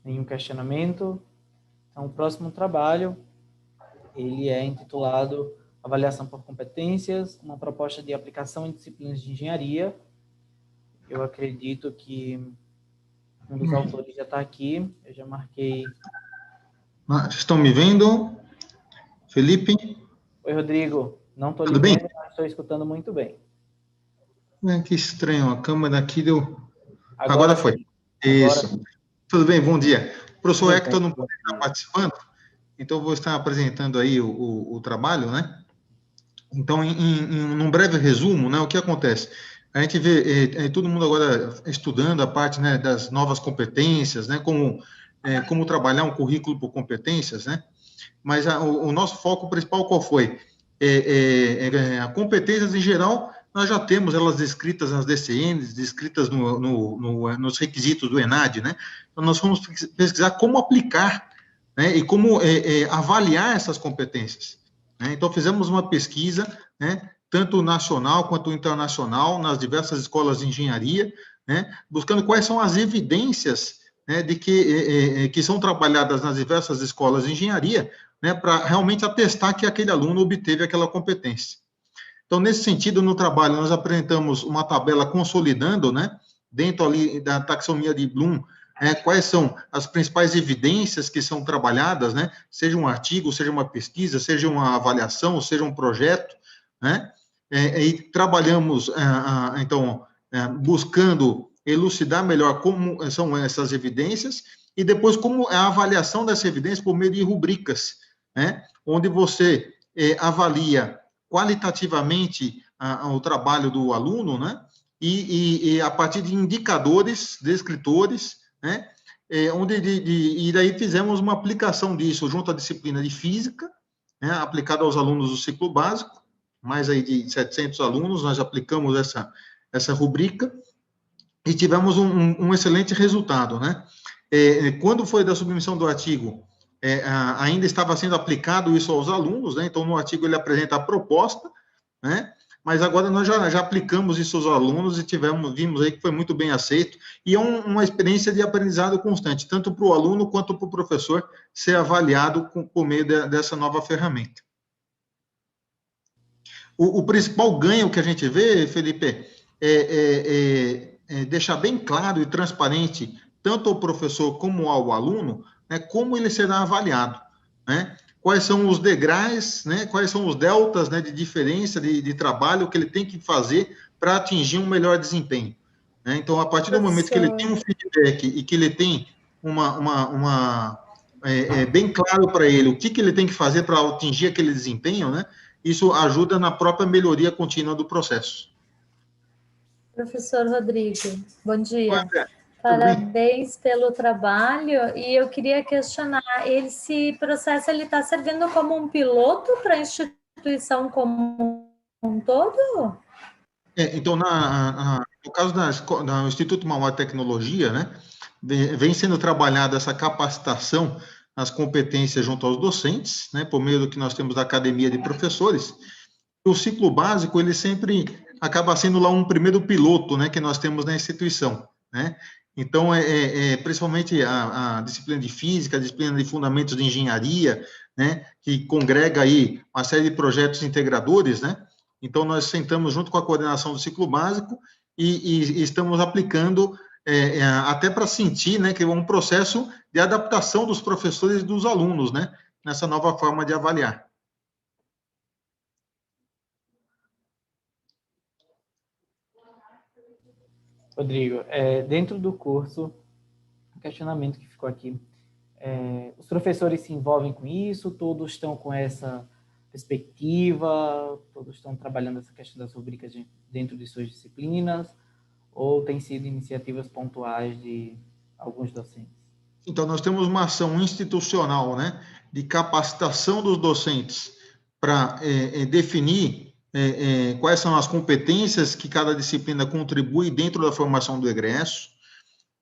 Nenhum questionamento? Então, o próximo trabalho, ele é intitulado Avaliação por Competências, uma proposta de aplicação em disciplinas de engenharia. Eu acredito que um dos autores já está aqui, eu já marquei. Estão me vendo? Felipe? Oi, Rodrigo. Não estou lhe vendo, mas estou escutando muito bem. Que estranho, a câmera aqui deu... Agora foi. Isso. Agora... Tudo bem, bom dia. O professor Hector não pode estar participando, então eu vou estar apresentando aí o trabalho, né? Então, num breve resumo, né, o que acontece? A gente vê todo mundo agora estudando a parte, né, das novas competências, né, como trabalhar um currículo por competências, né? Mas o nosso foco principal qual foi? A competências em geral, nós já temos elas descritas nas DCNs, descritas nos requisitos do ENAD, né? Então, nós vamos pesquisar como aplicar, né, e como avaliar essas competências. Né? Então, fizemos uma pesquisa, né, tanto nacional quanto internacional, nas diversas escolas de engenharia, né, buscando quais são as evidências, né, de que são trabalhadas nas diversas escolas de engenharia, né, para realmente atestar que aquele aluno obteve aquela competência. Então, nesse sentido, no trabalho, nós apresentamos uma tabela consolidando, né, dentro ali da taxonomia de Bloom, quais são as principais evidências que são trabalhadas, né, seja um artigo, seja uma pesquisa, seja uma avaliação, seja um projeto, né, e trabalhamos, então, buscando elucidar melhor como são essas evidências e depois como é a avaliação dessa evidência por meio de rubricas, né, onde você avalia qualitativamente o trabalho do aluno, né, e a partir de indicadores, descritores, né, e daí fizemos uma aplicação disso junto à disciplina de física, né, aplicada aos alunos do ciclo básico, mais aí de 700 alunos, nós aplicamos essa rubrica e tivemos um excelente resultado, né. Quando foi da submissão do artigo, ainda estava sendo aplicado isso aos alunos, né, então no artigo ele apresenta a proposta, né, mas agora nós já aplicamos isso aos alunos e vimos aí que foi muito bem aceito, e é uma experiência de aprendizado constante, tanto para o aluno quanto para o professor ser avaliado por meio dessa nova ferramenta. O principal ganho que a gente vê, Felipe, deixar bem claro e transparente, tanto ao professor como ao aluno, né, como ele será avaliado, né? Quais são os degraus, né, quais são os deltas, né, de diferença de trabalho que ele tem que fazer para atingir um melhor desempenho, né? Então, a partir do momento que ele tem um feedback e que ele tem bem claro para ele o que ele tem que fazer para atingir aquele desempenho, né, isso ajuda na própria melhoria contínua do processo. Professor Rodrigo, bom dia. Oi, André. Parabéns pelo trabalho, e eu queria questionar, esse processo está servindo como um piloto para a instituição como um todo? Então, no caso do Instituto Mauá Tecnologia, né, vem sendo trabalhada essa capacitação nas competências junto aos docentes, né, por meio do que nós temos da Academia de Professores. O ciclo básico, ele sempre acaba sendo lá um primeiro piloto, né, que nós temos na instituição, né? Então, principalmente a disciplina de física, a disciplina de fundamentos de engenharia, né, que congrega aí uma série de projetos integradores, né? Então, nós sentamos junto com a coordenação do ciclo básico e estamos aplicando até para sentir, né, que é um processo de adaptação dos professores e dos alunos, né, nessa nova forma de avaliar. Rodrigo, dentro do curso, o questionamento que ficou aqui, os professores se envolvem com isso, todos estão com essa perspectiva, todos estão trabalhando essa questão das rubricas dentro de suas disciplinas, ou tem sido iniciativas pontuais de alguns docentes? Então, nós temos uma ação institucional, né, de capacitação dos docentes para definir quais são as competências que cada disciplina contribui dentro da formação do egresso.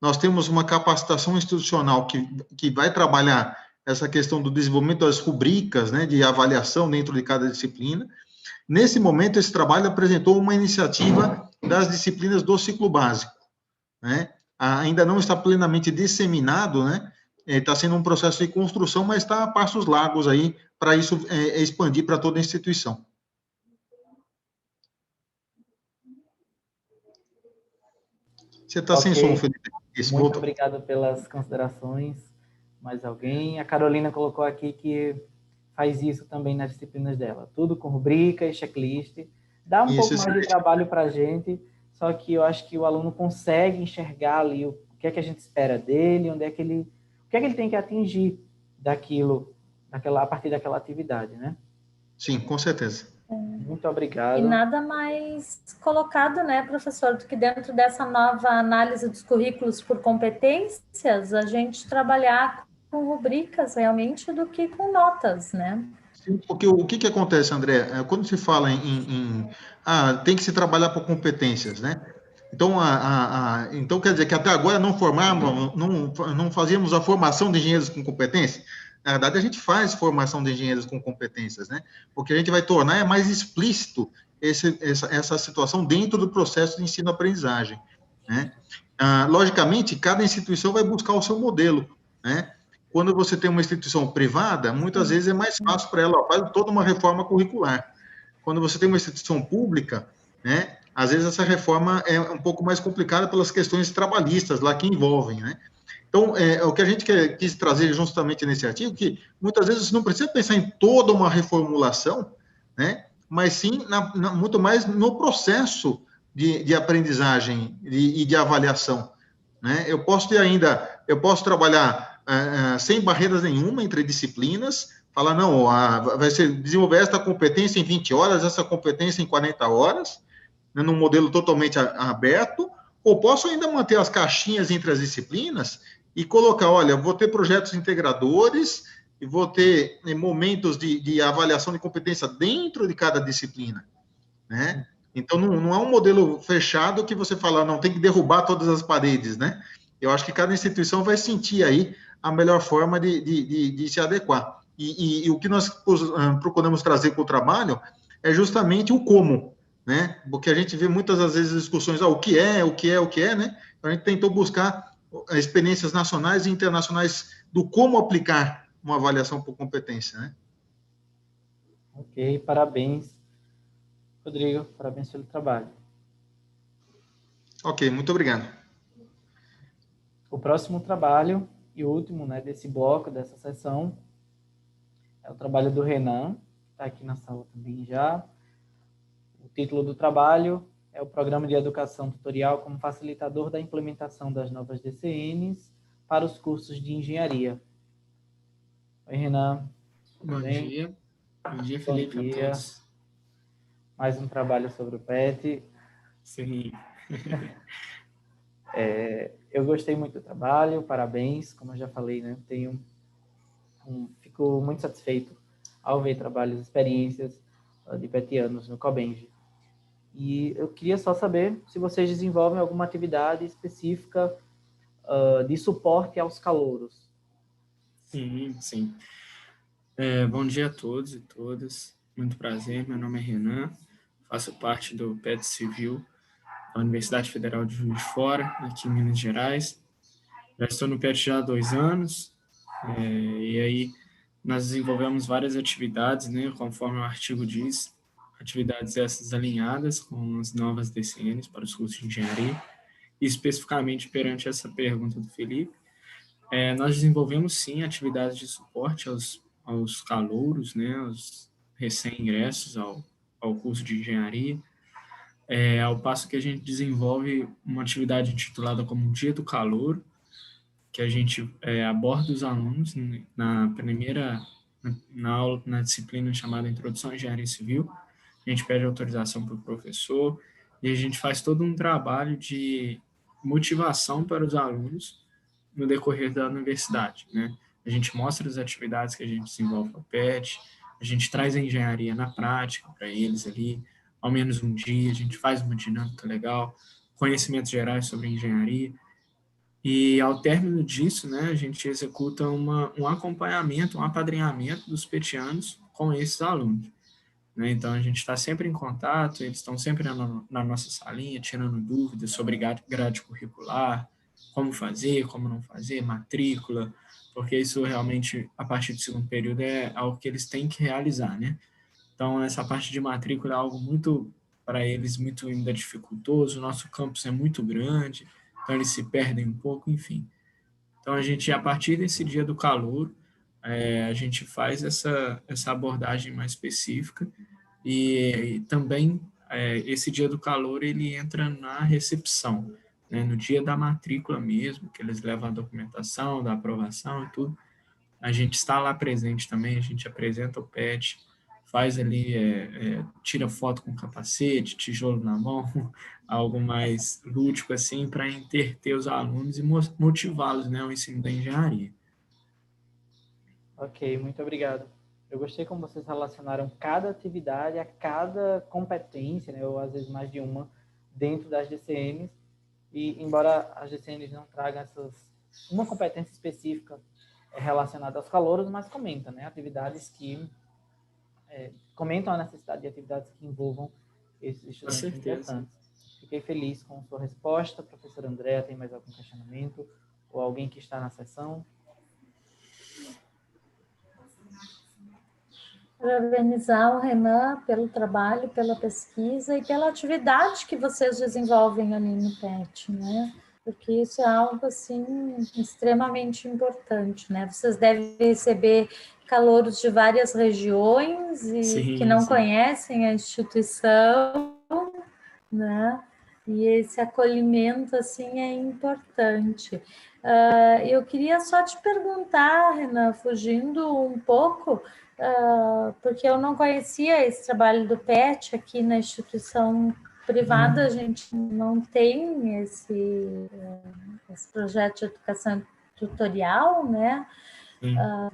Nós temos uma capacitação institucional que vai trabalhar essa questão do desenvolvimento das rubricas, né, de avaliação dentro de cada disciplina. Nesse momento, esse trabalho apresentou uma iniciativa das disciplinas do ciclo básico, né? Ainda não está plenamente disseminado, né? Está sendo um processo de construção, mas está a passos largos aí para isso expandir para toda a instituição. Você está sem som, Felipe. Muito obrigado pelas considerações. Mais alguém? A Carolina colocou aqui que faz isso também nas disciplinas dela. Tudo com rubrica e checklist. Dá um pouco mais de trabalho para a gente, só que eu acho que o aluno consegue enxergar ali o que é que a gente espera dele, o que é que ele tem que atingir a partir daquela atividade, né? Sim, com certeza. Muito obrigado. E nada mais colocado, né, professor, do que dentro dessa nova análise dos currículos por competências, a gente trabalhar com rubricas realmente do que com notas, né? Sim, porque o que acontece, André? Quando se fala tem que se trabalhar por competências, né? Então, então quer dizer que até agora não fazíamos a formação de engenheiros com competência? Na verdade, a gente faz formação de engenheiros com competências, né? Porque a gente vai tornar mais explícito essa situação dentro do processo de ensino-aprendizagem, né? Logicamente, cada instituição vai buscar o seu modelo, né? Quando você tem uma instituição privada, muitas vezes é mais fácil para ela, faz toda uma reforma curricular. Quando você tem uma instituição pública, né? Às vezes essa reforma é um pouco mais complicada pelas questões trabalhistas lá que envolvem, né? Então, o que a gente quis trazer justamente nesse artigo, que muitas vezes você não precisa pensar em toda uma reformulação, né? Mas sim muito mais no processo de aprendizagem e de avaliação, né? Eu posso trabalhar sem barreiras nenhuma entre disciplinas, falar, não, vai ser desenvolver esta competência em 20 horas, essa competência em 40 horas, né, num modelo totalmente aberto, ou posso ainda manter as caixinhas entre as disciplinas e colocar, olha, vou ter projetos integradores e vou ter momentos de avaliação de competência dentro de cada disciplina, né? Então, não é um modelo fechado que você fala, não, tem que derrubar todas as paredes, né? Eu acho que cada instituição vai sentir aí a melhor forma de se adequar. E o que nós procuramos trazer com o trabalho é justamente o como, né? Porque a gente vê muitas das vezes discussões, o que é, né? A gente tentou buscar experiências nacionais e internacionais do como aplicar uma avaliação por competência, né? Ok, parabéns, Rodrigo, parabéns pelo trabalho. Ok, muito obrigado. O próximo trabalho, e o último, né, desse bloco, dessa sessão, é o trabalho do Renan, que está aqui na sala também já. O título do trabalho é o Programa de Educação Tutorial como facilitador da implementação das novas DCNs para os cursos de engenharia. Oi, Renan. Bom dia. Bom dia, Felipe, Bom dia. a todos. Mais um trabalho sobre o PET. Sim. Eu gostei muito do trabalho, parabéns. Como eu já falei, né, fico muito satisfeito ao ver trabalhos, experiências de petianos no Cobenge. E eu queria só saber se vocês desenvolvem alguma atividade específica de suporte aos calouros. Sim, sim. Bom dia a todos e todas. Muito prazer, meu nome é Renan, faço parte do PET Civil da Universidade Federal de Juiz de Fora, aqui em Minas Gerais. Já estou no PET já há 2 anos, e aí nós desenvolvemos várias atividades, né, conforme o artigo diz, atividades essas alinhadas com as novas DCNs para os cursos de engenharia, e especificamente perante essa pergunta do Felipe, nós desenvolvemos sim atividades de suporte aos calouros, né, aos recém-ingressos ao curso de engenharia, ao passo que a gente desenvolve uma atividade intitulada como Dia do Calouro, que a gente aborda os alunos na disciplina chamada Introdução à Engenharia Civil. A gente pede autorização para o professor e a gente faz todo um trabalho de motivação para os alunos no decorrer da universidade, né? A gente mostra as atividades que a gente desenvolve no PET, a gente traz a engenharia na prática para eles ali, ao menos um dia, a gente faz uma dinâmica legal, conhecimentos gerais sobre engenharia, e ao término disso, né, a gente executa um acompanhamento, um apadrinhamento dos petianos com esses alunos, né? Então, a gente está sempre em contato, eles estão sempre na nossa salinha, tirando dúvidas sobre grade curricular, como fazer, como não fazer, matrícula, porque isso realmente, a partir do segundo período, é algo que eles têm que realizar, né? Então, essa parte de matrícula é algo muito, para eles, muito ainda dificultoso, o nosso campus é muito grande, então eles se perdem um pouco, enfim. Então, a gente, a partir desse dia do calor, a gente faz essa abordagem mais específica e também esse dia do calor ele entra na recepção, né, no dia da matrícula mesmo, que eles levam a documentação, da aprovação e tudo. A gente está lá presente também, a gente apresenta o PET, faz ali, tira foto com capacete, tijolo na mão, algo mais lúdico assim, para entreter os alunos e motivá-los, né, ao ensino da engenharia. Ok, muito obrigado. Eu gostei como vocês relacionaram cada atividade a cada competência, né, ou às vezes mais de uma, dentro das DCNs, e embora as DCNs não tragam uma competência específica relacionada aos calouros, mas comenta, né, atividades que comentam a necessidade de atividades que envolvam esses estudantes importantes. Fiquei feliz com sua resposta. Professora Andréa, tem mais algum questionamento? Ou alguém que está na sessão? Parabenizar o Renan pelo trabalho, pela pesquisa e pela atividade que vocês desenvolvem ali no PET, né? Porque isso é algo, assim, extremamente importante, né? Vocês devem receber calouros de várias regiões e sim, que não sim. conhecem a instituição, né? E esse acolhimento, assim, é importante. Eu queria só te perguntar, Renan, fugindo um pouco, porque eu não conhecia esse trabalho do PET aqui na instituição privada, a gente não tem esse projeto de educação tutorial, né?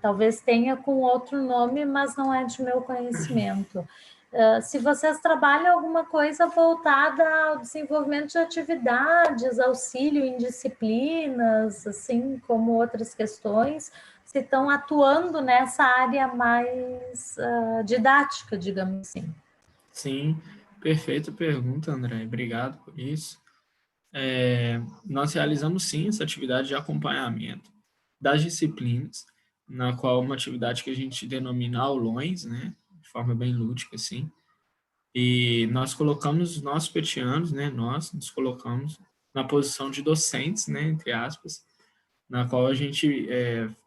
Talvez tenha com outro nome, mas não é de meu conhecimento. Se vocês trabalham alguma coisa voltada ao desenvolvimento de atividades, auxílio em disciplinas, assim como outras questões, se estão atuando nessa área mais didática, digamos assim. Sim, perfeita pergunta, André. Obrigado por isso. Nós realizamos, sim, essa atividade de acompanhamento das disciplinas, na qual uma atividade que a gente denomina aulões, né, de forma bem lúdica, assim, e nós colocamos os nossos petianos, né, nós nos colocamos na posição de docentes, né, entre aspas, na qual a gente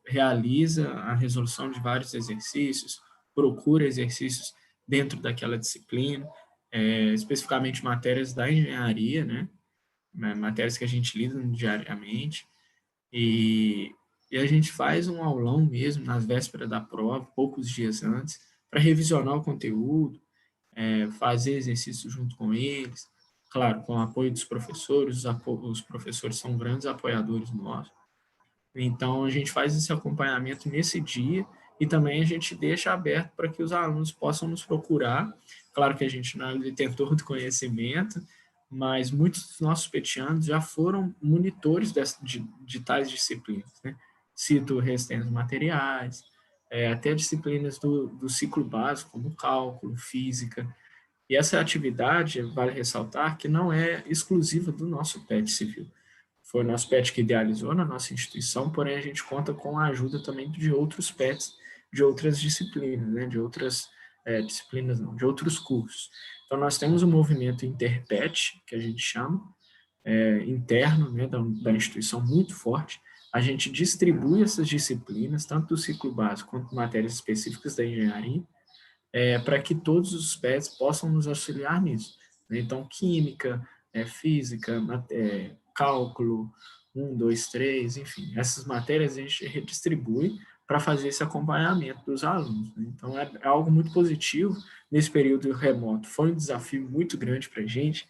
realiza a resolução de vários exercícios, procura exercícios dentro daquela disciplina, especificamente matérias da engenharia, né, matérias que a gente lida diariamente, e a gente faz um aulão mesmo nas vésperas da prova, poucos dias antes, para revisionar o conteúdo, fazer exercício junto com eles, claro, com o apoio dos professores, os professores são grandes apoiadores nossos. Então, a gente faz esse acompanhamento nesse dia e também a gente deixa aberto para que os alunos possam nos procurar. Claro que a gente não é detentor do conhecimento, mas muitos dos nossos petianos já foram monitores de tais disciplinas, né? Cito resistência materiais, até disciplinas do ciclo básico, como cálculo, física. E essa atividade, vale ressaltar, que não é exclusiva do nosso PET civil. Foi o nosso PET que idealizou na nossa instituição, porém a gente conta com a ajuda também de outros PETs, de outras disciplinas, né? De outras disciplinas, não, de outros cursos. Então, nós temos um movimento Interpet, que a gente chama, interno, né, da instituição, muito forte. A gente distribui essas disciplinas, tanto do ciclo básico quanto matérias específicas da engenharia, para que todos os PETs possam nos auxiliar nisso. Né? Então, química, física, cálculo, 1, 2, 3, enfim, essas matérias a gente redistribui para fazer esse acompanhamento dos alunos. Né? Então, é algo muito positivo. Nesse período remoto, foi um desafio muito grande para a gente,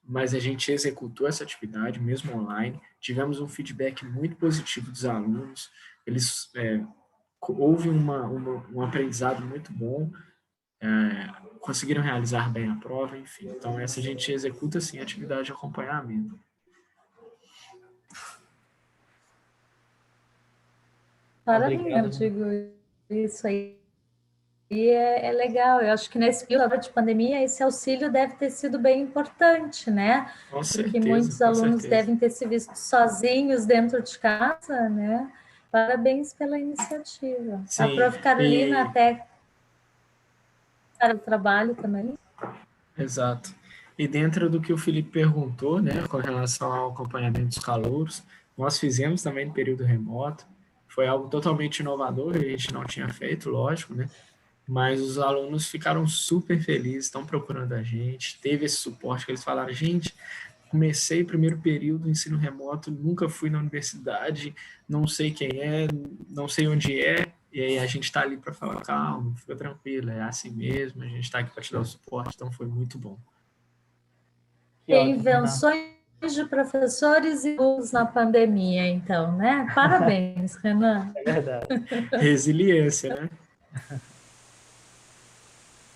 mas a gente executou essa atividade, mesmo online. Tivemos um feedback muito positivo dos alunos, eles houve um aprendizado muito bom, conseguiram realizar bem a prova, enfim. Então, essa a gente executa, sim, a atividade de acompanhamento. Parabéns, eu digo isso aí. E é legal, eu acho que nesse período de pandemia esse auxílio deve ter sido bem importante, né? Com certeza, porque muitos alunos devem ter se visto sozinhos dentro de casa, né? Parabéns pela iniciativa. Sim, a Prof. Carolina até para o trabalho também. Exato. E dentro do que o Felipe perguntou, né, com relação ao acompanhamento dos calouros, nós fizemos também no período remoto. Foi algo totalmente inovador, a gente não tinha feito, lógico, né? Mas os alunos ficaram super felizes, estão procurando a gente, teve esse suporte que eles falaram, gente, comecei o primeiro período do ensino remoto, nunca fui na universidade, não sei quem é, não sei onde é, e aí a gente está ali para falar, calma, fica tranquilo, é assim mesmo, a gente está aqui para te dar o suporte, então foi muito bom. Invenções de professores e alunos na pandemia, então, né? Parabéns, Renan. É verdade. Resiliência, né?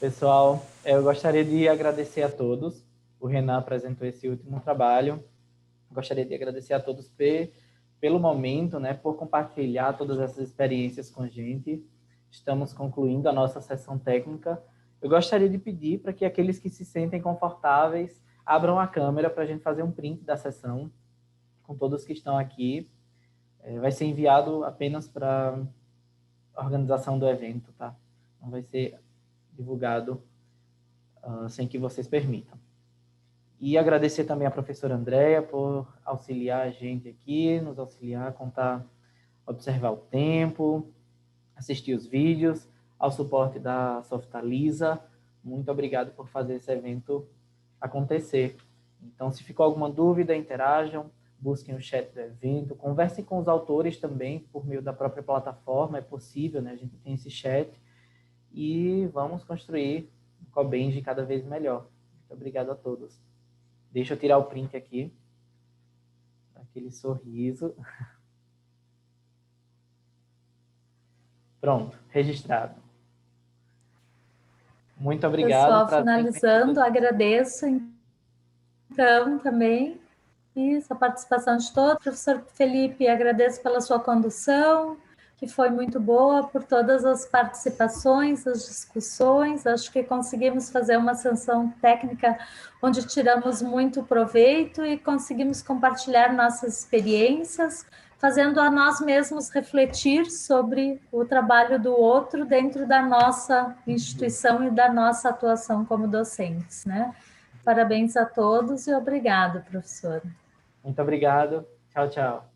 Pessoal, eu gostaria de agradecer a todos. O Renan apresentou esse último trabalho. Gostaria de agradecer a todos pelo momento, né, por compartilhar todas essas experiências com a gente. Estamos concluindo a nossa sessão técnica. Eu gostaria de pedir para que aqueles que se sentem confortáveis abram a câmera para a gente fazer um print da sessão com todos que estão aqui. Vai ser enviado apenas para a organização do evento, tá? Não vai ser divulgado sem que vocês permitam. E agradecer também à professora Andréia por auxiliar a gente aqui, nos auxiliar a contar, observar o tempo, assistir os vídeos, ao suporte da Softalisa. Muito obrigado por fazer esse evento acontecer. Então, se ficou alguma dúvida, interajam, busquem o chat do evento, conversem com os autores também, por meio da própria plataforma, é possível, né? A gente tem esse chat, e vamos construir um Cobenji cada vez melhor. Muito obrigado a todos. Deixa eu tirar o print aqui. Aquele sorriso. Pronto, registrado. Muito obrigado. Pessoal, finalizando, agradeço então também isso, a participação de todos. Professor Felipe, agradeço pela sua condução, que foi muito boa, por todas as participações, as discussões. Acho que conseguimos fazer uma sessão técnica onde tiramos muito proveito e conseguimos compartilhar nossas experiências, fazendo a nós mesmos refletir sobre o trabalho do outro dentro da nossa instituição e da nossa atuação como docentes, né? Parabéns a todos e obrigado, professora. Muito obrigado. Tchau, tchau.